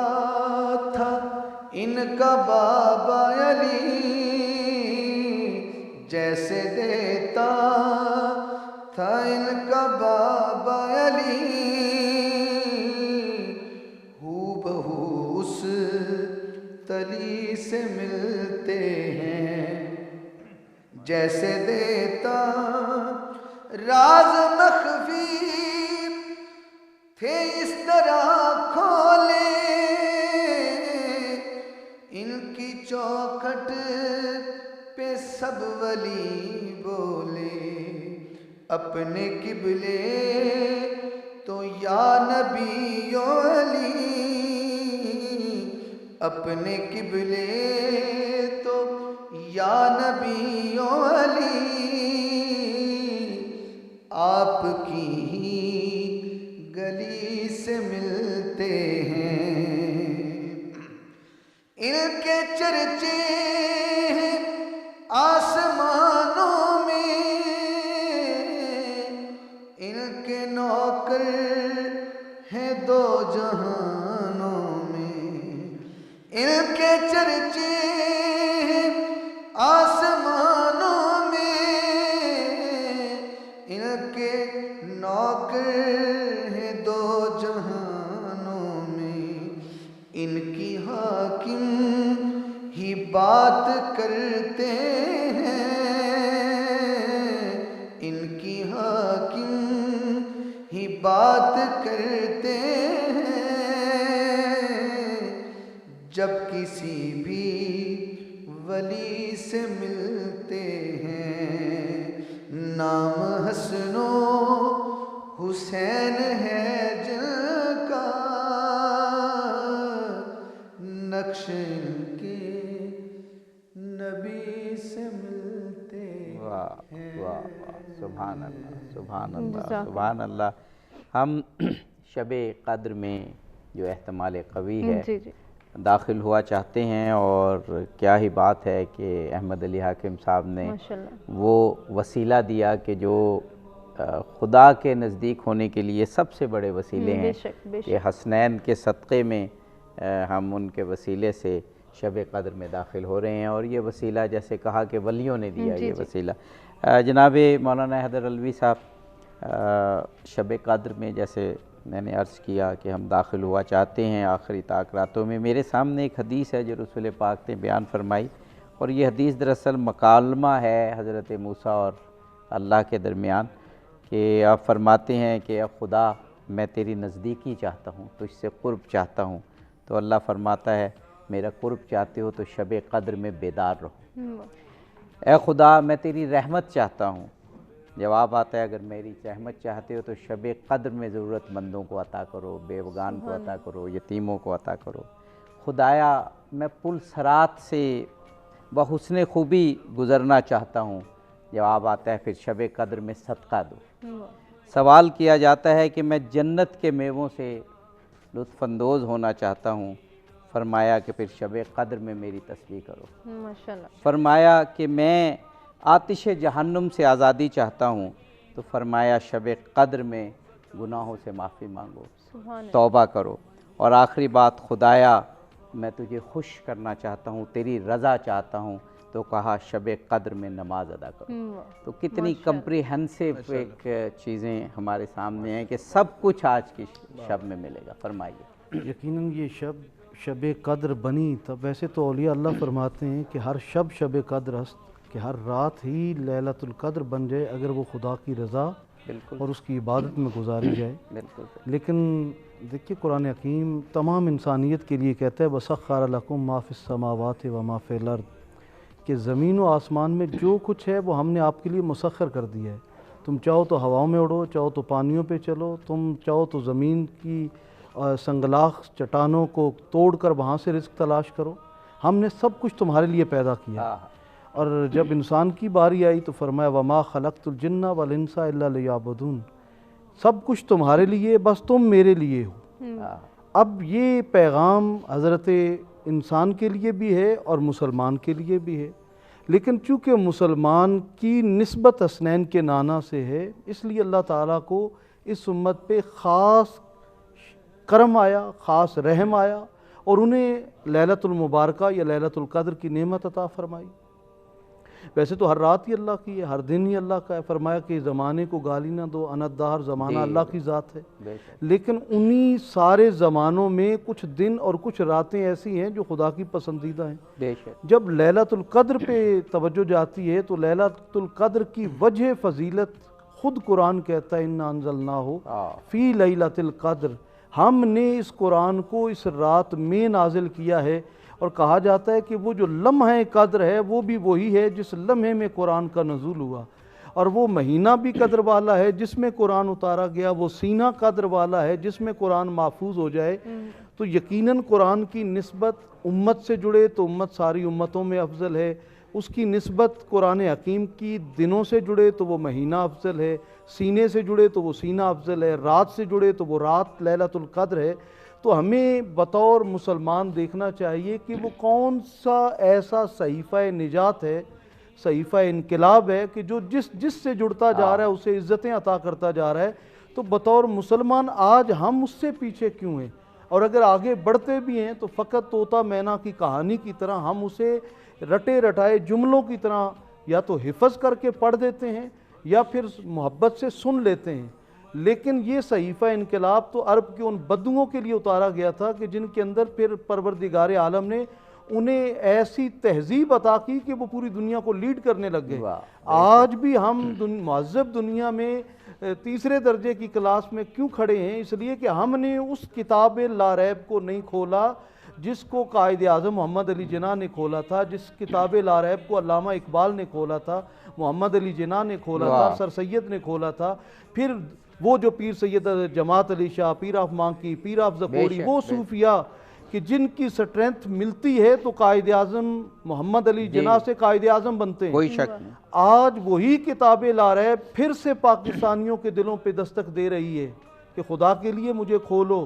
था इनका बाबा अली, जैसे देता था इनका बाबा अली, हूबहू उस तली से मिलते हैं। जैसे देता राज मख्फी थे इस तरह खोले, इनकी चौखट पे सब वली बोले। अपने किबले तो या नबी यो अली, अपने किबले तो या नबी यो अली। आपकी ही गली से मिलते हैं, इनके चर्चे हैं आसमानों में, इनके नौकर हैं दो जहानों में। इनके चर्चे हैं आसमानों में, इनके नौकर हैं दो जहानों में। इनकी हाकिम ही बात करते हैं, इनकी हाकिम ही बात करते हैं। जब किसी भी वली से मिलते हैं, नाम हसनो हुसैन है जिनका, नक्श इनके नबी से मिलते हैं। वाह वाह वाह, सुभान अल्लाह सुभान अल्लाह सुभान अल्लाह। हम शब क़द्र में जो एहतमाल कवी है दाखिल हुआ चाहते हैं, और क्या ही बात है कि अहमद अली हाकिम साहब ने वो वसीला दिया कि जो खुदा के नज़दीक होने के लिए सबसे बड़े वसीले हैं। ये हसनैन के सदक़े में हम उनके वसीले से शब क़द्र में दाखिल हो रहे हैं, और ये वसीला जैसे कहा कि वलियों ने दिया ये वसीला। जनाब मौलाना हैदर अलवी साहब, शब क़द्र में जैसे मैंने अर्ज़ किया कि हम दाखिल हुआ चाहते हैं आखिरी ताक़रातों में। मेरे सामने एक हदीस है जो रसूल पाक ने बयान फरमाई, और ये हदीस दरअसल मकालमा है हज़रत मूसा और अल्लाह के दरमियान, कि आप फरमाते हैं कि खुदा मैं तेरी नज़दीकी चाहता हूँ, तुझसे क़ुर्ब चाहता हूँ। तो अल्लाह फरमाता है मेरा क़ुर्ब चाहते हो तो शब क़द्र में बेदार रहो। ए खुदा मैं तेरी रहमत चाहता हूँ, जवाब आता है अगर मेरी रहमत चाहते हो तो शब क़द्र में ज़रूरतमंदों को अता करो, बेवगान को अता करो, यतीमों को अता करो। खुदाया मैं पुल सरात से बहुस्ने खूबी गुज़रना चाहता हूँ, जवाब आता है फिर शब क़द्र में सदका दो। सवाल किया जाता है कि मैं जन्नत के मेवों से लुत्फ़अंदोज़ होना चाहता हूँ, फरमाया कि फिर शब क़द्र में मेरी तस्बीह करो। माशाअल्लाह। फरमाया कि मैं आतिश जहन्नुम से आज़ादी चाहता हूँ, तो फरमाया शब क़द्र में गुनाहों से माफ़ी मांगो, तौबा करो। और आखिरी बात, खुदाया मैं तुझे खुश करना चाहता हूँ, तेरी रज़ा चाहता हूँ, तो तो कहा शब कद्र में नमाज अदा करो। तो कितनी कम्प्रीहेंसिव एक चीज़ें हमारे सामने हैं कि सब कुछ आज की शब में मिलेगा। फरमाइए। यकीनन ये शब कद्र बनी तब, वैसे तो औलिया अल्लाह फरमाते हैं कि हर शब कद्र हस्त, कि हर रात ही लैलतुल कद्र बन जाए अगर वो खुदा की रज़ा और उसकी इबादत में गुजारी जाए। लेकिन देखिए कुरान हकीम तमाम इंसानियत के लिए कहता है वसख्खर लकुम मा फिस समावाति व मा फिल अर्द, कि ज़मीन व आसमान में जो कुछ है वो हमने आपके लिए मुसख्खर कर दिया है। तुम चाहो तो हवाओं में उड़ो, चाहो तो पानियों पे चलो, तुम चाहो तो ज़मीन की संगलाख चट्टानों को तोड़कर वहाँ से रिज़्क़ तलाश करो। हमने सब कुछ तुम्हारे लिए पैदा किया। और जब इंसान की बारी आई तो फरमाया वमा खलक़तुल जिन्ना वल इंसा इल्ला लियाबुदून, सब कुछ तुम्हारे लिए, बस तुम मेरे लिए हो। अब ये पैगाम हज़रत इंसान के लिए भी है और मुसलमान के लिए भी है, लेकिन चूँकि मुसलमान की निस्बत हसनैन के नाना से है, इसलिए अल्लाह ताला को इस उम्मत पे ख़ास करम आया, ख़ास रहम आया और उन्हें लैलतुल मुबारका या लैलतुल कद्र की नेमत अता फरमाई। वैसे तो हर रात ही अल्लाह की है, हर दिन ही अल्लाह का है। फरमाया कि ज़माने को गाली ना दो, अनद्दार ज़माना अल्लाह की ज़ात है। लेकिन उन्हीं सारे ज़मानों में कुछ दिन और कुछ रातें ऐसी हैं जो खुदा की पसंदीदा हैं। जब लैलतुल कद्र पे तवज्जो जाती है तो लैलतुल कद्र की वजह फ़जीलत खुद कुरान कहता है इन्ना अंज़लनाहु फ़ी लैलतिल कद्र, हमने इस कुरान को इस रात में नाजिल किया है। और कहा जाता है कि वो जो लम्हा कद्र है वो भी वही है जिस लम्हे में कुरान का नज़ूल हुआ, और वो महीना भी कद्र वाला है जिसमें कुरान उतारा गया, वो सीना कद्र वाला है जिसमें कुरान महफूज हो जाए। तो यकीनन कुरान की निस्बत उम्मत से जुड़े तो उम्मत सारी उम्मतों में अफजल है, उसकी निस्बत कुरान हकीम की दिनों से जुड़े तो वो महीना अफजल है, सीने से जुड़े तो वो सीना अफजल है, रात से जुड़े तो वो रात लैलतुल कद्र है। तो हमें बतौर मुसलमान देखना चाहिए कि वो कौन सा ऐसा सहीफ़ा निजात है, सहीफ़ा इनकलाब है कि जो जिससे जुड़ता जा रहा है उसे इज़्ज़तें अता करता जा रहा है। तो बतौर मुसलमान आज हम उससे पीछे क्यों हैं, और अगर आगे बढ़ते भी हैं तो फ़कत तोता मैना की कहानी की तरह हम उसे रटे रटाए जुमलों की तरह या तो हिफ़्ज़ करके पढ़ देते हैं या फिर मोहब्बत से सुन लेते हैं। लेकिन ये सहीफ़ा इनकलाब तो अरब के उन बद्दुओं के लिए उतारा गया था कि जिनके अंदर फिर परवरदिगार आलम ने उन्हें ऐसी तहजीब अता की कि वो पूरी दुनिया को लीड करने लग गए। आज भी हम मुअज़्ज़ब दुनिया में तीसरे दर्जे की क्लास में क्यों खड़े हैं, इसलिए कि हमने उस किताब लारैब को नहीं खोला जिसको कायद आज़म मोहम्मद अली जिन्ना ने खोला था, जिस किताब लारैब को अल्लामा इकबाल ने खोला था, मोहम्मद अली जिन्ना ने खोला था, सर सैयद ने खोला था, फिर वो जो पीर सैयद जमात अली शाह, पीर ऑफ मांकी, पीर ऑफ ज़कोरी, वो सूफिया कि जिनकी स्ट्रेंथ मिलती है तो कायद आज़म मोहम्मद अली जिन्ना से कायद आज़म बनते हैं, कोई शक नहीं। आज वही किताबें लारैब फिर से पाकिस्तानियों के दिलों पे दस्तक दे रही है कि खुदा के लिए मुझे खोलो,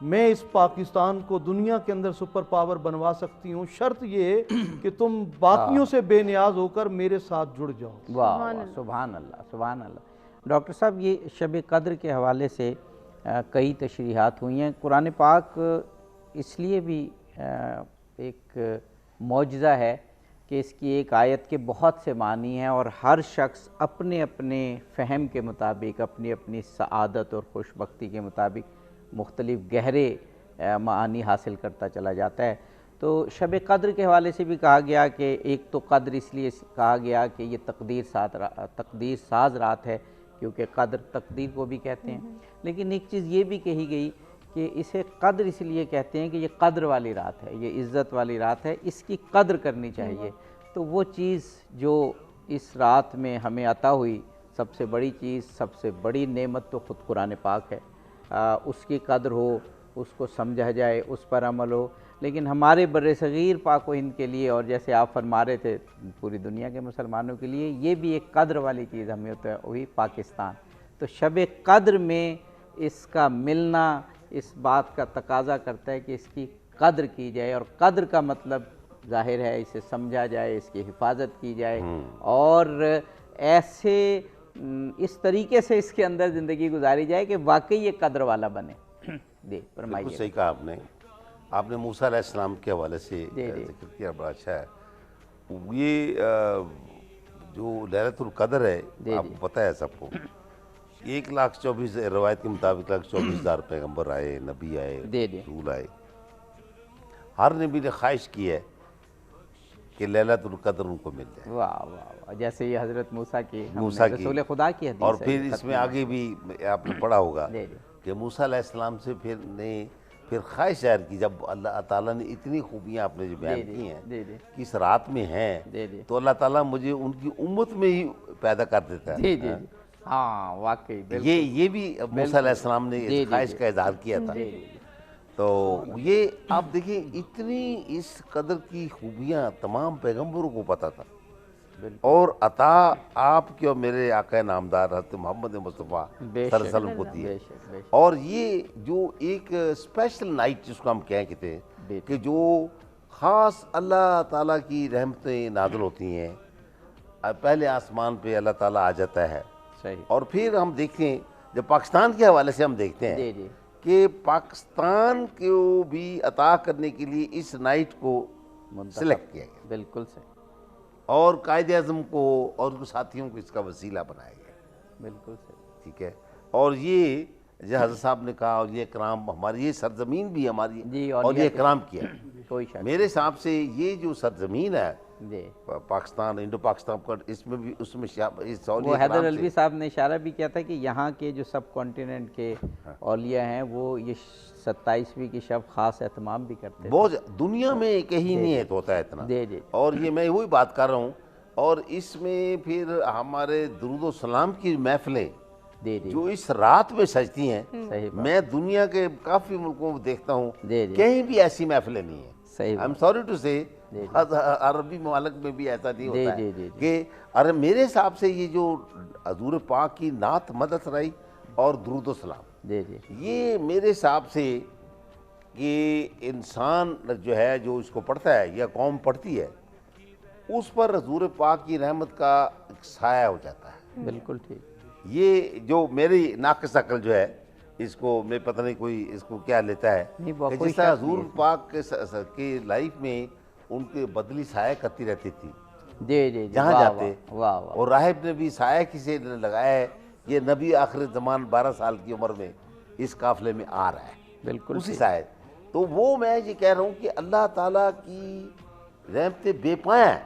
मैं इस पाकिस्तान को दुनिया के अंदर सुपर पावर बनवा सकती हूँ, शर्त ये है कि तुम बाकियों से बेनियाज होकर मेरे साथ जुड़ जाओ। वाह, सुभान अल्लाह, सुभान अल्लाह। डॉक्टर साहब, ये शब कद्र के हवाले से कई तशरीहात हुई हैं। कुरान पाक इसलिए भी एक मौजज़ा है कि इसकी एक आयत के बहुत से मानी हैं और हर शख्स अपने अपने फ़हम के मुताबिक, अपनी अपनी सआदत और खुशबख्ती के मुताबिक मुख्तलिफ़ गहरे मानी हासिल करता चला जाता है। तो शब कद्र के हवाले से भी कहा गया कि एक तो कद्र इसलिए कहा गया कि ये तकदीर साज रात है, क्योंकि कद्र तकदीर को भी कहते हैं। लेकिन एक चीज़ ये भी कही गई कि इसे कद्र इसलिए कहते हैं कि ये कद्र वाली रात है, ये इज़्ज़त वाली रात है, इसकी कद्र करनी चाहिए। तो वो चीज़ जो इस रात में हमें अता हुई, सबसे बड़ी चीज़, सबसे बड़ी नेमत तो ख़ुद कुरान पाक है। उसकी कद्र हो, उसको समझा जाए, उस पर अमल हो। लेकिन हमारे बर्रे सग़ीर पाक व हिंद के लिए, और जैसे आप फरमा रहे थे पूरी दुनिया के मुसलमानों के लिए, ये भी एक कद्र वाली चीज़ हमें होता है, वही पाकिस्तान। तो शब कद्र में इसका मिलना इस बात का तकाजा करता है कि इसकी कद्र की जाए, और कद्र का मतलब ज़ाहिर है इसे समझा जाए, इसकी हिफाजत की जाए और ऐसे इस तरीके से इसके अंदर ज़िंदगी गुजारी जाए कि वाकई ये कद्र वाला बने। दे फरमाइए। सही कहा आपने मूसा अलैहिस्सलाम के हवाले से जिक्र किया, बड़ा अच्छा है। ये जो लैलतुल कदर है, आपको पता है सबको, 1,24,000 रवायत के मुताबिक 1,24,000 पैगम्बर आए, नबी आए, रसूल आए। हर नबी ने ख्वाहिश की है कि लैलतुल कदर उनको मिल जाए। वाह वाह वाह, जैसे ये हज़रत मूसा की रसूल खुदा की हदीस और है, फिर इसमें आगे भी आपने पढ़ा होगा कि मूसा अलैहिस्सलाम से फिर ख्वाहिश जाहिर की, जब अल्लाह ताला ने इतनी खूबियाँ आपने जो बयान की हैं कि इस रात में हैं, तो अल्लाह ताला मुझे उनकी उम्मत में ही पैदा कर देता है। हाँ वाकई, ये भी मूसा अलैहिस्सलाम ने इस ख्वाहिश का इज़हार किया था। तो ये आप देखिए, इतनी इस कदर की खूबियाँ तमाम पैगम्बरों को पता था, और अता आपके और मेरे आका नामदार हज़रत मोहम्मद मुस्तफ़ा सल्लल्लाहु अलैहि वसल्लम को दी है। और ये जो एक स्पेशल नाइट जिसको हम कहते हैं कि जो ख़ास अल्लाह ताला की रहमतें नाज़िल होती हैं, पहले आसमान पे अल्लाह ताला आ जाता है। और फिर हम देखें, जब पाकिस्तान के हवाले से हम देखते हैं कि पाकिस्तान को भी अता करने के लिए इस नाइट को सिलेक्ट किया गया, बिल्कुल सही, और कायदे आज़म को और उनके साथियों को इसका वसीला बनाया गया, बिल्कुल सही, ठीक है। और ये जो हज़रत साहब ने कहा, और ये इकराम हमारी, ये सरजमीन भी हमारी, और ये इकराम किया कोई शक। मेरे हिसाब से ये जो सरजमीन है पाकिस्तान, इंडो पाकिस्तान का, इसमें भी उसमें वो हैदर अलवी साहब ने इशारा भी किया था कि यहाँ के जो सब कॉन्टिनेंट के औलिया हैं वो ये 27वीं की शब ख़ास एहतमाम भी करते हैं। बहुत दुनिया में कहीं नहीं है, तो होता है इतना। और ये मैं वही बात कर रहा हूँ। और इसमें फिर हमारे दुरूद व सलाम की महफिलें जो इस रात में सजती हैं, मैं दुनिया के काफ़ी मुल्कों में देखता हूँ, कहीं भी ऐसी महफिलें नहीं है। आई एम सॉरी टू से, अरबी ममालिक में भी ऐसा नहीं होता है कि, अरे मेरे हिसाब से ये जो हजूर पाक की नात मदद रही और दुरूद व सलाम, ये मेरे हिसाब से कि इंसान जो है, जो इसको पढ़ता है या कौम पढ़ती है, उस पर हजूर पाक की रहमत का साया हो जाता है। बिल्कुल ठीक। ये जो मेरी नाक़िस अक़ल जो है, इसको मैं पता नहीं कोई इसको क्या लेता है कि जिस तरह हजूर पाक के लाइफ में उनके बदली साया करती रहती थी जहाँ जाते, और राहिब ने भी साया किसे लगाया है, ये नबी आखिर ज़मान 12 साल की उम्र में इस काफ़िले में आ रहा है, बिल्कुल उसी साया। तो वो मैं ये कह रहा हूँ कि अल्लाह ताला की रहमतें बेपाया हैं,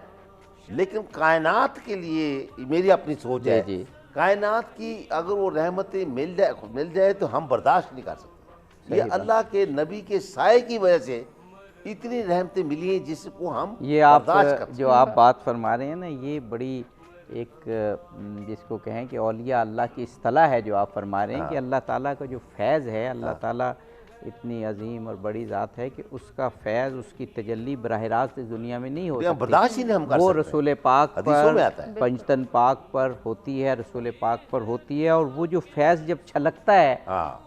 लेकिन कायनात के लिए मेरी अपनी सोच है, कायनात की अगर वो रहमतें मिल जाए तो हम बर्दाश्त नहीं कर सकते। ये अल्लाह के नबी के साए की वजह से इतनी रहमतें मिली हैं जिसको हम ये आप जो आप बात फरमा रहे हैं ना, ये बड़ी एक जिसको कहें कि औलिया अल्लाह की इस्तलाह है जो आप फरमा रहे हैं कि अल्लाह ताला का जो फैज़ है, अल्लाह ताला इतनी अजीम और बड़ी ज़ात है कि उसका फैज़, उसकी तजल्ली बराह रास्त इस दुनिया में नहीं होती, बर्दाश्त ही नहीं हम कर सकते। वो रसूल पाक पर, पंजतन पाक पर होती है, रसूल पाक पर होती है। और वो जो फैज़ जब छलकता है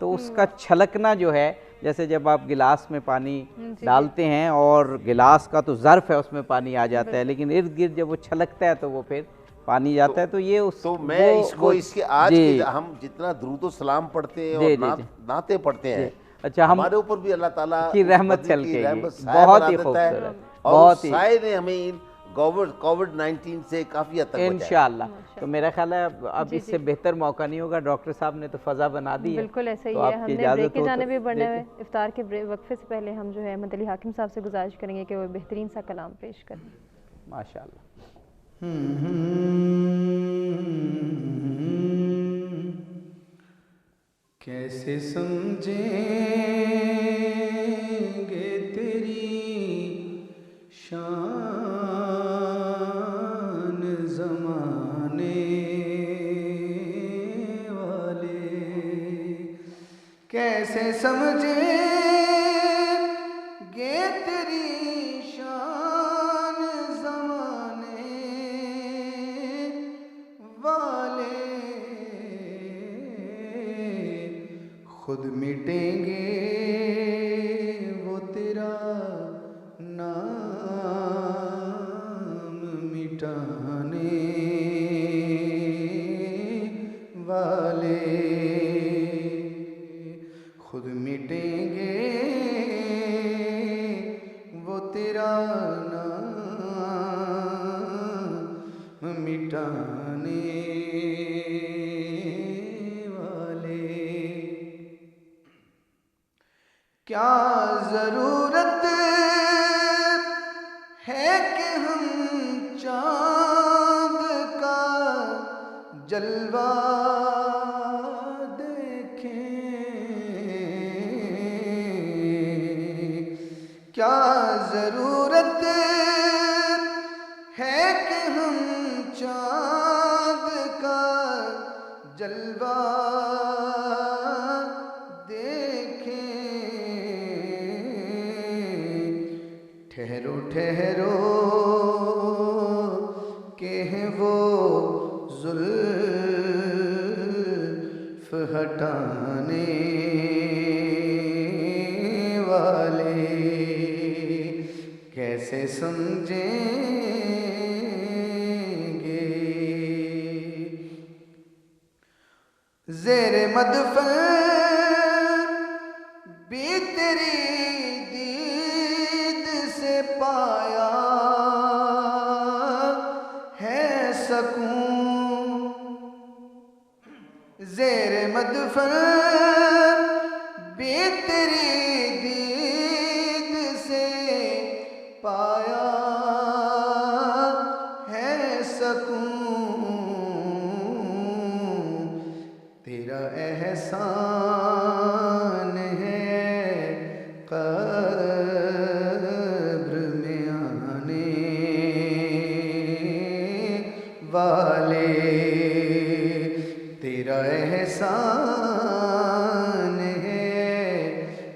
तो उसका छलकना जो है, जैसे जब आप गिलास में पानी डालते हैं और गिलास का तो ज़र्फ़ है, उसमें पानी आ जाता है, लेकिन इर्द गिर्द जब वो छलकता है तो वो फिर पानी जाता है। तो ये उस तो मैं इसको इसके आज के हम जितना दुरूद व सलाम पढ़ते हैं और नाते पढ़ते हैं, अच्छा, हमारे ऊपर भी अल्लाह ताला की रहमत छलकेगी, बहुत ही खूबसूरत, बहुत ही साए ने हमें कोविड-19 से काफ़ी हद तक बचाया इंशाअल्लाह। तो मेरा ख्याल है अब इससे बेहतर मौका नहीं होगा। डॉक्टर साहब ने तो फ़ज़ा बना दी है, बिल्कुल ऐसा ही है। हमने ब्रेक के जाने भी बढ़ने हुए, इफ्तार के वक्फे से पहले हम जो है अहमद अली हाकिम साहब से गुजारिश करेंगे कि वो बेहतरीन सा कलाम पेश करें। माशाअल्लाह। कैसे समझेंगे तेरी शान ज़माने वाले, कैसे समझेंगे तेरी शान ज़माने वाले, खुद मिटेंगे वो तेरा नाम मिटाने वाले, खुद मिटेंगे वो तेरा नाम क्या जरूरत है कि हम चांद का जलवा देखें, क्या जरूरत है कि हम चांद का जलवा ठहरो ठहरो के हैं वो जुल्फ हटाने वाले, कैसे समझेंगे ज़ेरे मदफन भी तेरी पाया है सकून, ज़ेरे मदफन भी तेरी दीद से पाया है सकून, तेरा एहसान है वाले, तेरा एहसान है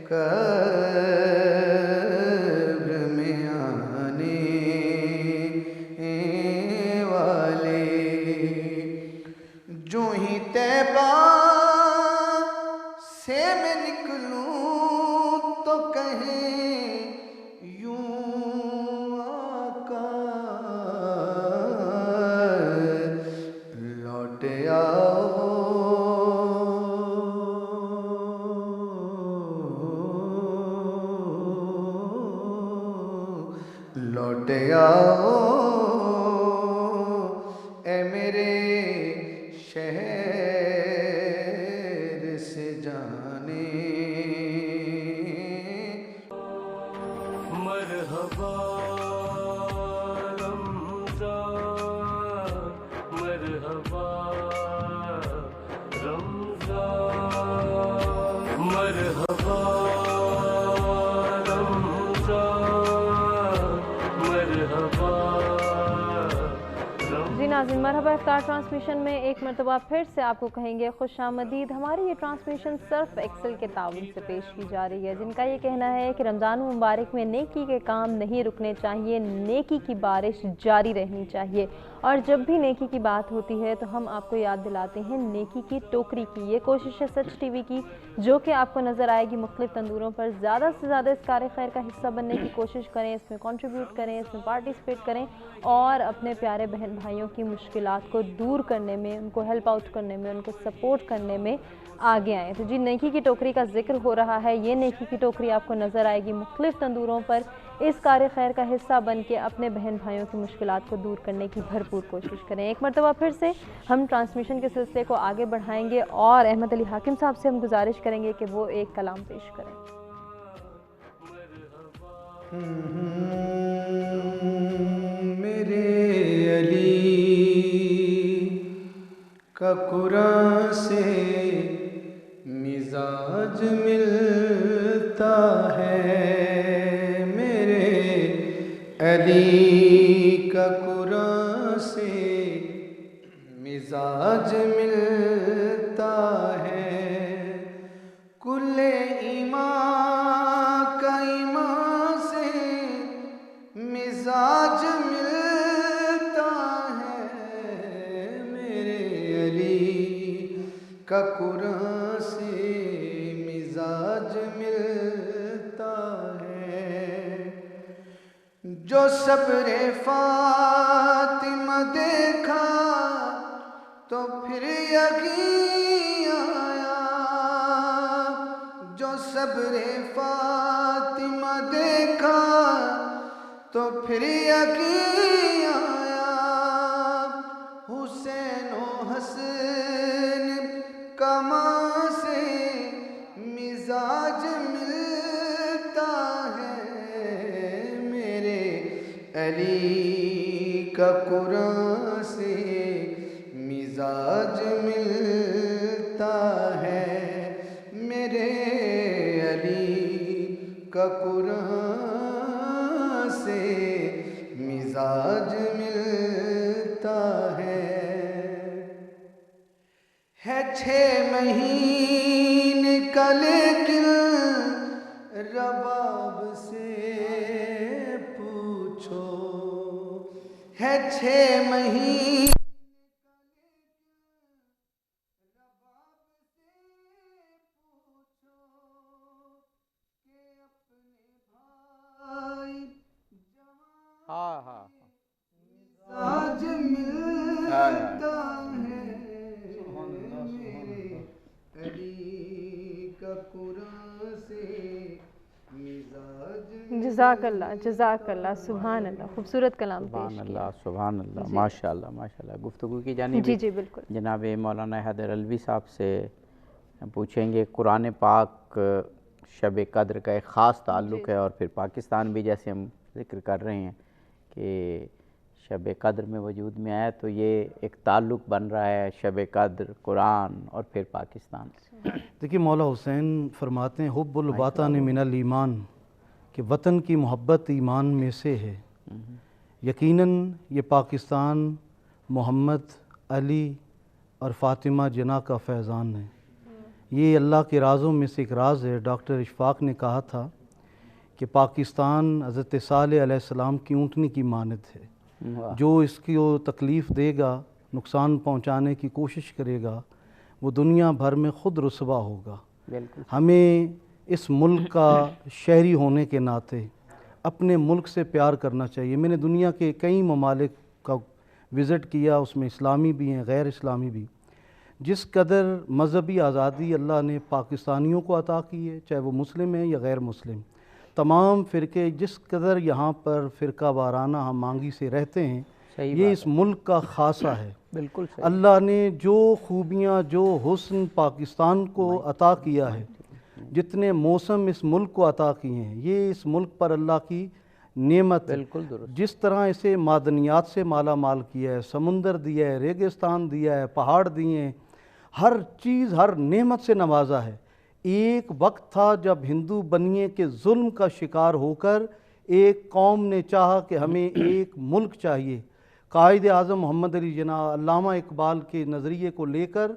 कब्र में आने वाले। जो ही तैबा से मैं निकलूं तो कहें लौट आओ ए मेरे शहर से जाने। मरहबा रमज़ान, मरहबा रमज़ान, मरहबा नाज़रीन, मरहबा इफ्तार ट्रांसमिशन में एक मरतबा फिर से आपको कहेंगे खुशामदीद। हमारी ये ट्रांसमिशन सर्फ एक्सेल के ताउन से पेश की जा रही है, जिनका ये कहना है कि रमज़ान मुबारक में नेकी के काम नहीं रुकने चाहिए, नेकी की बारिश जारी रहनी चाहिए। और जब भी नेकी की बात होती है तो हम आपको याद दिलाते हैं नेकी की टोकरी की। ये कोशिश है सच टीवी की, जो कि आपको नज़र आएगी मुख्तलिफ तंदूरों पर। ज़्यादा से ज़्यादा इस कार्य खैर का हिस्सा बनने की कोशिश करें, इसमें कंट्रीब्यूट करें, इसमें पार्टिसिपेट करें और अपने प्यारे बहन भाइयों की मुश्किलात को दूर करने में, उनको हेल्प आउट करने में, उनको सपोर्ट करने में आगे आएँ। तो जी, नेकी की टोकरी का जिक्र हो रहा है। ये नेकी की टोकरी आपको नज़र आएगी मुख्तलिफ तंदूरों पर। इस कार्य खैर का हिस्सा बन के अपने बहन भाइयों की मुश्किलात को दूर करने की भरपूर कोशिश करें। एक मरतबा फिर से हम ट्रांसमिशन के सिलसिले को आगे बढ़ाएंगे और अहमद अली हाकिम साहब से हम गुजारिश करेंगे कि वो एक कलाम पेश करें। मेरे अली का कुरान से मिजाज मिलता है, मेरे अली का कुरान से मिजाज मिलता है। कुल्ले ईमान का ईमान से मिजाज मिलता है, मेरे अली का कुरान से मिजाज मिलता है। जो सब्रे फातिमा देखा तो फिर यकीन आया, जो सब्रे फातिमा देखा तो फिर यकीन आया। हुसैन ओ हसन कमा से मिजाज मिल का कुरान से मिजाज मिलता है 6 महीने का लेकिन रबाब से पूछो है 6 महीने हाँ हाँ आज मिलता है अली का कुरान से मिजाज जज़ाकल्लाह सुभान अल्लाह, खूबसूरत कलाम पेश किया। सुभान अल्लाह, माशाअल्लाह माशाअल्लाह। गुफ्तगू की जानिब जी जी बिल्कुल। जनाब मौलाना हैदर अलवी साहब से पूछेंगे, कुरान पाक शब कद्र का एक ख़ास ताल्लुक़ है और फिर पाकिस्तान भी जैसे हम जिक्र कर रहे हैं कि शब कद्र में वजूद में आया, तो ये एक ताल्लुक़ बन रहा है शब कद्र, कुरान और फिर पाकिस्तान। देखिए मौला हुसैन फरमाते हैं हुब्बुल वतन मिनल ईमान, कि वतन की मोहब्बत ईमान में से है। यकीनन ये पाकिस्तान मोहम्मद, अली और फ़ातिमा जना का फैज़ान है। ये अल्लाह के राज़ों में से एक राज़ है। डॉक्टर इशफाक ने कहा था कि पाकिस्तान हज़रत सालेह अलैहिस्सलाम की ऊँटनी की मानद है। जो इसकी वो तकलीफ़ देगा, नुकसान पहुँचाने की कोशिश करेगा, वो दुनिया भर में ख़ुद रुसवा होगा। हमें इस मुल्क का शहरी होने के नाते अपने मुल्क से प्यार करना चाहिए। मैंने दुनिया के कई ममालिक का विज़िट किया, उसमें इस्लामी भी हैं, गैर इस्लामी भी। जिस कदर मज़हबी आज़ादी अल्लाह ने पाकिस्तानियों को अता की है, चाहे वो मुस्लिम है या गैर मुस्लिम, तमाम फ़िरके जिस कदर यहाँ पर फ़िरका वाराना हम मांगी से रहते हैं, ये इस मुल्क का ख़ासा है। बिल्कुल अल्लाह ने जो खूबियाँ, जो हुस्न पाकिस्तान को अता किया है, जितने मौसम इस मुल्क को अता किए हैं, ये इस मुल्क पर अल्लाह की नेमत है। बिल्कुल दुरुस्त। जिस तरह इसे मादनियात से माला माल किया है, समुंदर दिया है, रेगिस्तान दिया है, पहाड़ दिए हैं, हर चीज़ हर नेमत से नवाजा है। एक वक्त था जब हिंदू बनिए के जुल्म का शिकार होकर एक कौम ने चाहा कि हमें एक मुल्क चाहिए। कायद आज़म मोहम्मद अली जना, अल्लामा इकबाल के नज़रिए को लेकर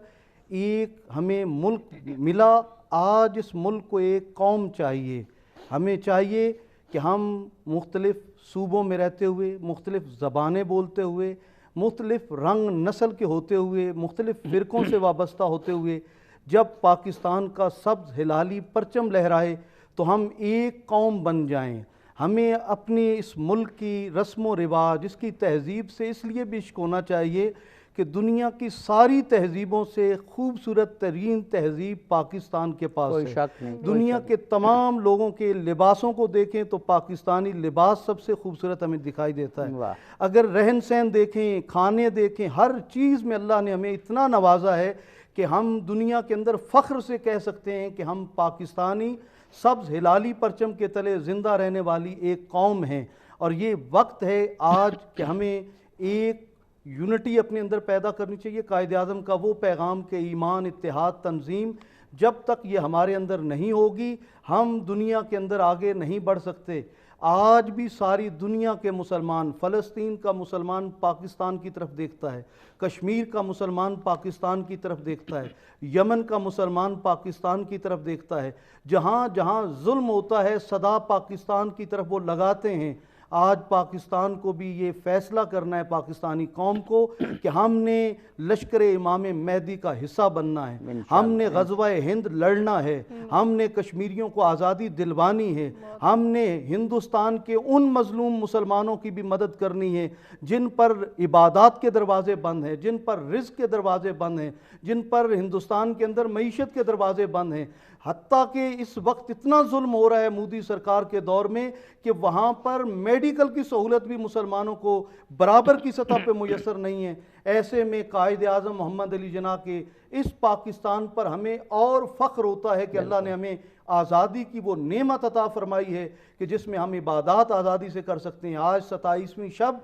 एक हमें मुल्क मिला। आज इस मुल्क को एक कौम चाहिए। हमें चाहिए कि हम मुख्तलिफ़ सूबों में रहते हुए, मुख्तलिफ़ ज़बानें बोलते हुए, मुख्तलिफ़ रंग नस्ल के होते हुए, मुख्तलिफ़ फ़िरक़ों से वाबस्ता होते हुए, जब पाकिस्तान का सब्ज़ हिलाली परचम लहराए तो हम एक कौम बन जाएं। हमें अपनी इस मुल्क की रस्म व रिवाज, इसकी तहज़ीब से इसलिए भी इश्क होना चाहिए कि दुनिया की सारी तहज़ीबों से खूबसूरत तरीन तहज़ीब पाकिस्तान के पास कोई है। शक नहीं, दुनिया के तमाम लोगों के लिबासों को देखें तो पाकिस्तानी लिबास सबसे खूबसूरत हमें दिखाई देता है। अगर रहन सहन देखें, खाने देखें, हर चीज़ में अल्लाह ने हमें इतना नवाजा है कि हम दुनिया के अंदर फ़ख्र से कह सकते हैं कि हम पाकिस्तानी सब्ज़ हिलाली परचम के तले ज़िंदा रहने वाली एक कौम हैं। और ये वक्त है आज कि हमें एक यूनिटी अपने अंदर पैदा करनी चाहिए। कायद आज़म का वो पैगाम के ईमान, इत्तेहाद, तंजीम, जब तक ये हमारे अंदर नहीं होगी हम दुनिया के अंदर आगे नहीं बढ़ सकते। आज भी सारी दुनिया के मुसलमान, फ़लस्तीन का मुसलमान पाकिस्तान की तरफ देखता है, कश्मीर का मुसलमान पाकिस्तान की तरफ देखता है, यमन का मुसलमान पाकिस्तान की तरफ देखता है। जहाँ जहाँ जुल्म होता है सदा पाकिस्तान की तरफ वो लगाते हैं। आज पाकिस्तान को भी ये फ़ैसला करना है, पाकिस्तानी कौम को, कि हमने लश्कर इमाम मेहदी का हिस्सा बनना है, हमने ग़ज़वा हिंद लड़ना है, हमने कश्मीरियों को आज़ादी दिलवानी है, हमने हिंदुस्तान के उन मज़लूम मुसलमानों की भी मदद करनी है जिन पर इबादत के दरवाज़े बंद हैं, जिन पर रिज़्क़ के दरवाज़े बंद हैं, जिन पर हिंदुस्तान के अंदर मईशत के दरवाज़े बंद हैं। हत्ता कि इस वक्त इतना जुल्म हो रहा है मोदी सरकार के दौर में कि वहाँ पर मेडिकल की सहूलत भी मुसलमानों को बराबर की सतह पे मुयसर नहीं है। ऐसे में कायद आज़म मोहम्मद अली जना के इस पाकिस्तान पर हमें और फ़ख्र होता है कि अल्लाह ने हमें आज़ादी की वो नेमत अता फरमाई है कि जिसमें हम इबादत आज़ादी से कर सकते हैं। आज 27वीं शब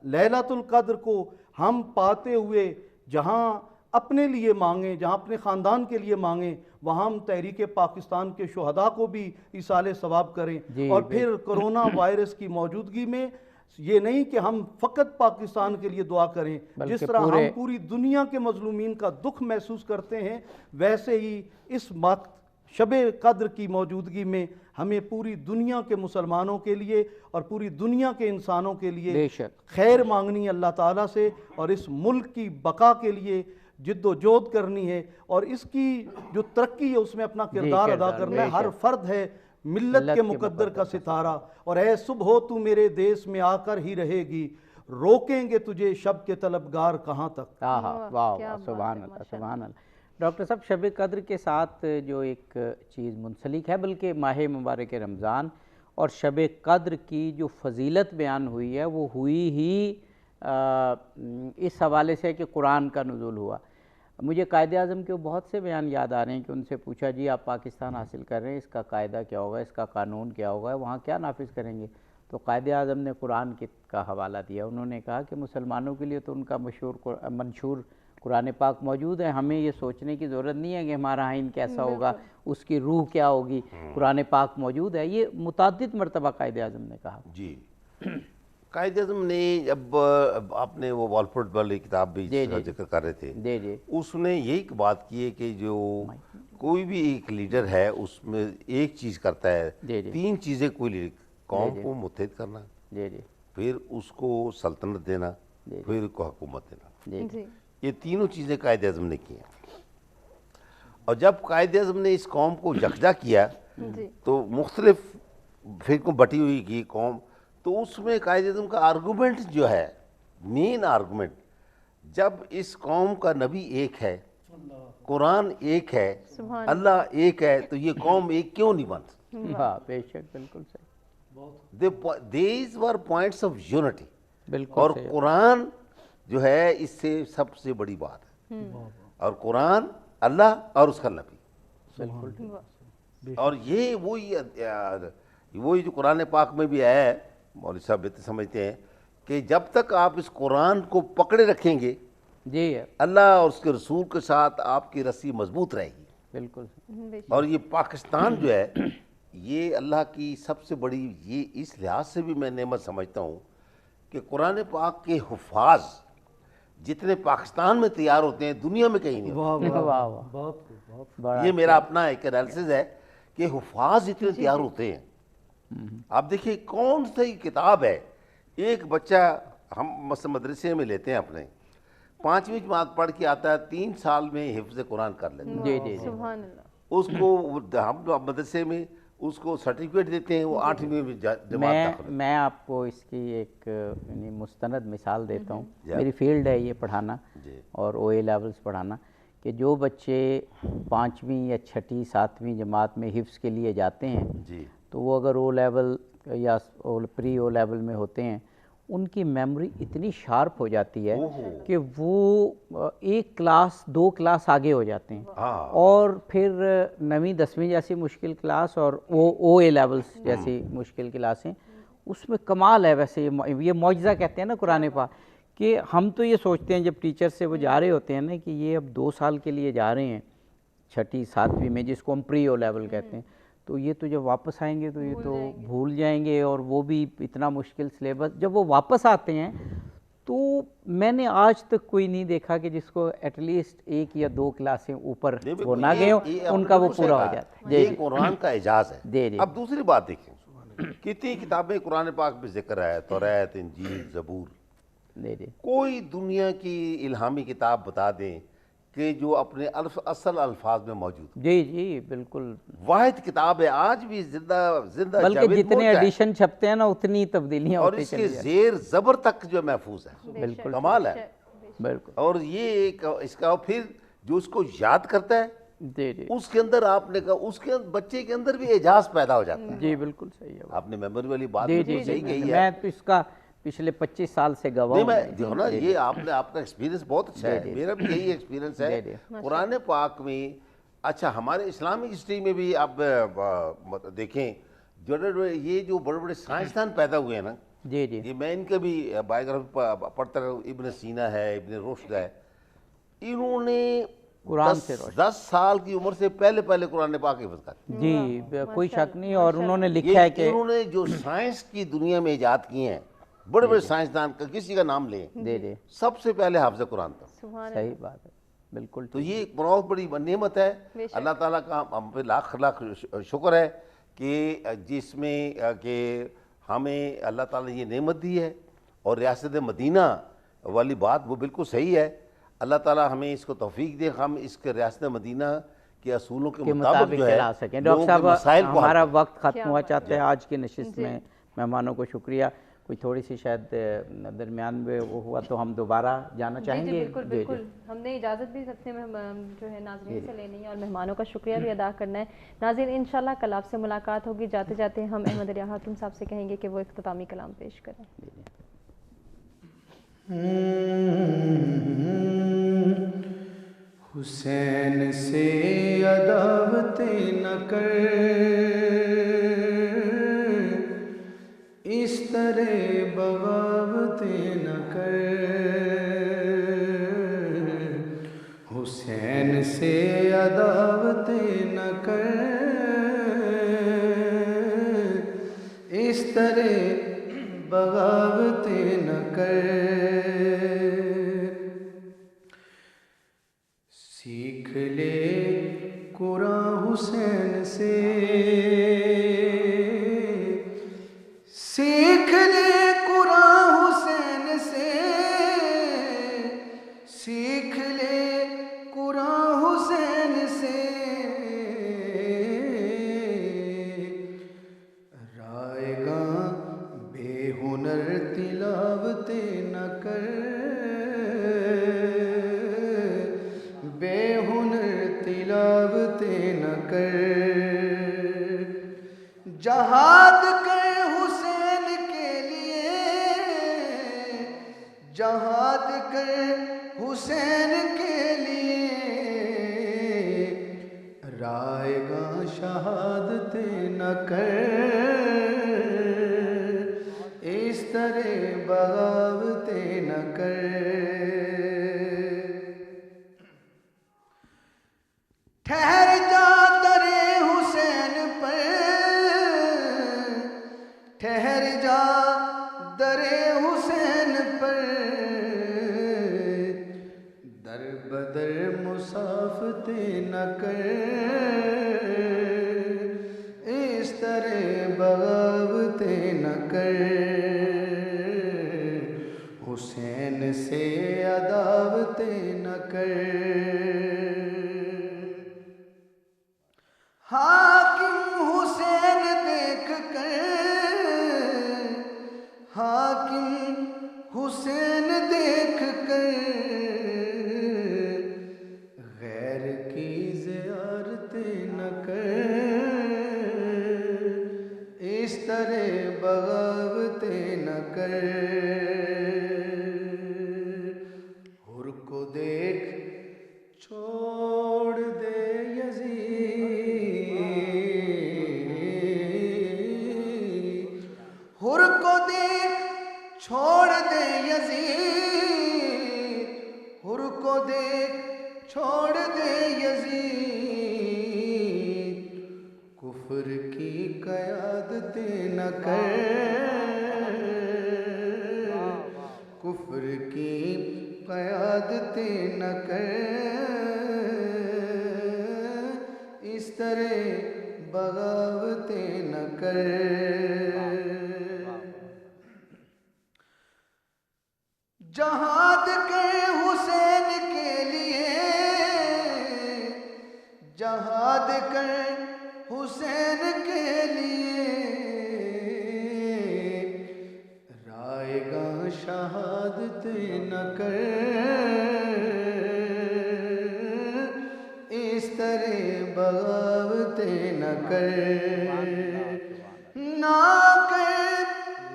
लैलतुल क़द्र को हम पाते हुए जहाँ अपने लिए मांगें, जहाँ अपने ख़ानदान के लिए मांगें, वहाँ हम तहरीक पाकिस्तान के शुहदा को भी इसाले सवाब करें। और फिर कोरोना वायरस की मौजूदगी में ये नहीं कि हम फ़कत पाकिस्तान के लिए दुआ करें, जिस तरह हम पूरी दुनिया के मजलूमीन का दुख महसूस करते हैं, वैसे ही इस शब कद्र की मौजूदगी में हमें पूरी दुनिया के मुसलमानों के लिए और पूरी दुनिया के इंसानों के लिए खैर मांगनी अल्लाह ताला से, और इस मुल्क की बका के लिए जिद्दोजहद करनी है, और इसकी जो तरक्की है उसमें अपना किरदार अदा करना है। हर फर्द है मिल्लत के मुकद्दर का सितारा, और ऐ सुबह तू मेरे देश में आकर ही रहेगी, रोकेंगे तुझे शब के तलबगार कहाँ तक। वाह, सुभान अल्लाह, सुभान अल्लाह। डॉक्टर साहब, शब कद्र के साथ जो एक चीज़ मुंसलिक है, बल्कि माह मुबारक रमज़ान और शब कद्र की जो फजीलत बयान हुई है वो हुई ही इस हवाले से कि कुरान का नुज़ूल हुआ। मुझे कायदे आज़म के बहुत से बयान याद आ रहे हैं कि उनसे पूछा, जी आप पाकिस्तान हासिल कर रहे हैं, इसका कायदा क्या होगा, इसका कानून क्या होगा, वहाँ क्या नाफिज करेंगे? तो कायदे आज़म ने कुरान का हवाला दिया। उन्होंने कहा कि मुसलमानों के लिए तो उनका मंशूर कुरान पाक मौजूद है, हमें ये सोचने की ज़रूरत नहीं है कि हमारा आइन कैसा होगा, उसकी रूह क्या होगी, कुरान पाक मौजूद है। ये मुताद्दिद मरतबा कायदे आज़म ने कहा। जी, कायदे आज़म ने जब आपने वो वॉलफोर्ड वाली किताब भी जिक्र कर रहे थे, उसने यही बात की है कि जो कोई भी एक लीडर है उसमें एक चीज़ करता है, तीन चीज़ें कोई लीडर, कौम को मुत्तहिद करना, फिर उसको सल्तनत देना, फिर उसको हुकूमत देना। ये तीनों चीज़ें कायदे आज़म ने की हैं। और जब कायदे आज़म ने इस कौम को यकजा किया तो मुख्तलिफ फिरकों बटी हुई की कौम, तो उसमें कायदे आज़म का आर्गूमेंट जो है, मेन आर्गूमेंट, जब इस कौम का नबी एक है, कुरान एक है, अल्लाह एक है, तो ये कौम एक क्यों नहीं बन सकती? हाँ, बेशक, बिल्कुल सही। These were points of unity, और कुरान जो है इससे सबसे बड़ी बात है, और कुरान, अल्लाह और उसका नबी, बिल्कुल। और ये वही जो कुरान पाक में भी आया है, मौलवी साहब बेहतर समझते हैं कि जब तक आप इस कुरान को पकड़े रखेंगे, जी, अल्लाह और उसके रसूल के साथ आपकी रस्सी मजबूत रहेगी, बिल्कुल। और ये पाकिस्तान जो है, ये अल्लाह की सबसे बड़ी, ये इस लिहाज से भी मैं नेमत समझता हूँ कि कुरान पाक के हुफाज जितने पाकिस्तान में तैयार होते हैं दुनिया में कहीं नहीं होते। ये मेरा अपना एक एनालिसिस है कि हुफाज इतने तैयार होते हैं। आप देखिए कौन सी किताब है, एक बच्चा हम मदरसे में लेते हैं अपने, 5वीं जमात पढ़ के आता है, 3 साल में हिफ्ज़ कुरान कर लेते हैं। उसको हम मदरसे में उसको सर्टिफिकेट देते हैं, वो 8वीं में जमात। मैं आपको इसकी एक मुस्तनद मिसाल देता हूँ। मेरी फील्ड है ये पढ़ाना और OA लेवल्स पढ़ाना, कि जो बच्चे 5वीं या 6ठी 7वीं जमात में हिफ्ज़ के लिए जाते हैं, तो वो अगर O लेवल या प्री O लेवल में होते हैं, उनकी मेमोरी इतनी शार्प हो जाती है कि वो 1 क्लास 2 क्लास आगे हो जाते हैं। और फिर 9वीं 10वीं जैसी मुश्किल क्लास और OA लेवल्स जैसी मुश्किल क्लासें, उसमें कमाल है। वैसे ये मौजज़ा कहते हैं ना कुरान पाक, कि हम तो ये सोचते हैं जब टीचर से वो जा रहे होते हैं ना कि ये अब 2 साल के लिए जा रहे हैं 6ठी 7वीं में, जिसको हम प्री O लेवल कहते हैं, तो ये तो जब वापस आएंगे तो ये तो भूल जाएंगे, और वो भी इतना मुश्किल सिलेबस। जब वो वापस आते हैं तो मैंने आज तक कोई नहीं देखा कि जिसको एटलीस्ट 1 या 2 क्लासें ऊपर वो ना गए हो, उनका वो पूरा हो जाता है। ये कुरान का एजाज है। अब दूसरी बात देखें, कितनी किताबें कुरान पाक में जिक्र है, तौरात, इंजील, ज़बूर, कोई दुनिया की इल्हामी किताब बता दें कि जो अपने असल अल्फाज में मौजूद। जी, बिल्कुल वाहिद किताब है, आज भी जिंदा बल्कि जितने एडिशन छपते हैं ना उतनी तब्दीलियां और इसके जेर जबर तक जो महफूज है, बिल्कुल कमाल है, बिल्कुल। और ये एक इसका फिर जो उसको याद करता है, उसके अंदर आपने कहा उसके बच्चे के अंदर भी एजाज पैदा हो जाता है। जी, बिल्कुल सही है, आपने मेमोरी वाली बात सही कही है। मैं तो इसका पिछले 25 साल से गवाह हूं। मैं देखो ना, ये आपका एक्सपीरियंस बहुत अच्छा है, मेरा भी यही एक्सपीरियंस है कुरान पाक में। अच्छा, हमारे इस्लामिक हिस्ट्री में भी आप देखें, जो ये जो बड़े बड़े साइंसदान पैदा हुए हैं ना, ये मैं इनका भी बायोग्राफी पढ़ता रहा, इब्न सीना है, इब्न रुश्द है, इन्होंने कुरान से 10 साल की उम्र से पहले पहले कुरान पाक हिफ्ज़ कर जी, कोई शक नहीं। और उन्होंने लिखा है कि इन्होंने जो साइंस की दुनिया में इजाद किए हैं, बड़े बड़े साइंसदान का किसी का नाम ले दे सबसे पहले हाफ़िज़ कुरान था। सही बात है, बिल्कुल। तो ये एक बहुत बड़ी नेमत है, अल्लाह ताला का हम पे लाख लाख शुक्र है कि जिसमें कि हमें अल्लाह ताला ने ये नेमत दी है। और रियासत मदीना वाली बात वो बिल्कुल सही है, अल्लाह ताला हमें इसको तौफीक दे, हम इसके रियासत मदीना के असूलों के मुताबिक जो है डॉक्टर साहब हमारा वक्त ख़त्म हुआ। चाहते हैं आज की नशिस्त में मेहमानों को शुक्रिया, कोई थोड़ी सी शायद दरमियान में वो हुआ तो हम दोबारा जाना चाहेंगे। जी, बिल्कुल बिल्कुल, हमने इजाज़त भी सबसे जो है नाज़रीन से लेनी है और मेहमानों का शुक्रिया भी अदा करना है। नाज़रीन, इंशाल्लाह कल आपसे मुलाकात होगी। जाते जाते हम अहमद अली हाकिम साहब से कहेंगे कि वो इख्तितामी कलाम पेश करें। हुसैन से अदावतें न कर, इस तरह बगावतें न कर। हुसैन से अदावतें न कर, इस तरह बगावतें न कर। सीख ले कुरान हुसैन से, सीख ले कुरान हुसैन से, सीख ले कुरान हुसैन से। रायगा बेहुनर तिलावतें न कर, बेहुनर तिलावतें न कर। जहाद कर हुसैन के लिए, जहाद कर हुसैन के लिए। रायगा शहादतें न कर, इस तरह बगावतें न कर। ठहर जा दरे हुसैन पर, ठहर जा दरे हुसैन पर। दर बदर मुसाफतें न कर, इस तरह बगावतें न कर। हुसैन से अदावतें न कर। हाकिम हुसैन देख कर, हाकिम हुसैन देख कर। गैर की ज़ियारतें न कर, इस तरह बगावतें न कर। हुर को देख छोड़ दे यज़ीद, हुर को देख छोड़ दे यज़ीद, हुर को देख छोड़ दे यज़ीद। कुफ्र की क़यादतें न कर, कुफ्र की क़यादतें न कर। इस तरह बगावतें न कर। जहाद कर हुसैन के लिए, जहाद कर हुसैन के लिए। रायगा शहादतें न कर, इस तरह बगावतें न कर। ना कर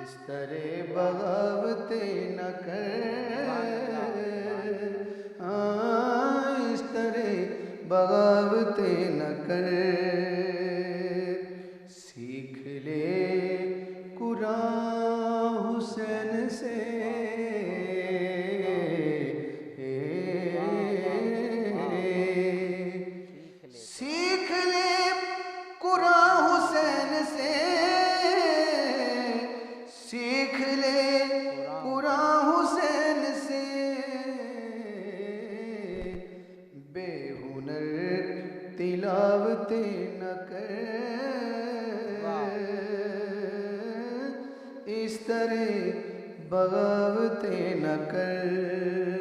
इस तरह बगावतें न कर, इस तरह बगावतें न कर। सीख ले कुरान हुसैन से, पूरा हुसैन से सीख ले, पूरा हुसैन से बेहुनर तिलावते न कर, इस तरह बगावते न कर।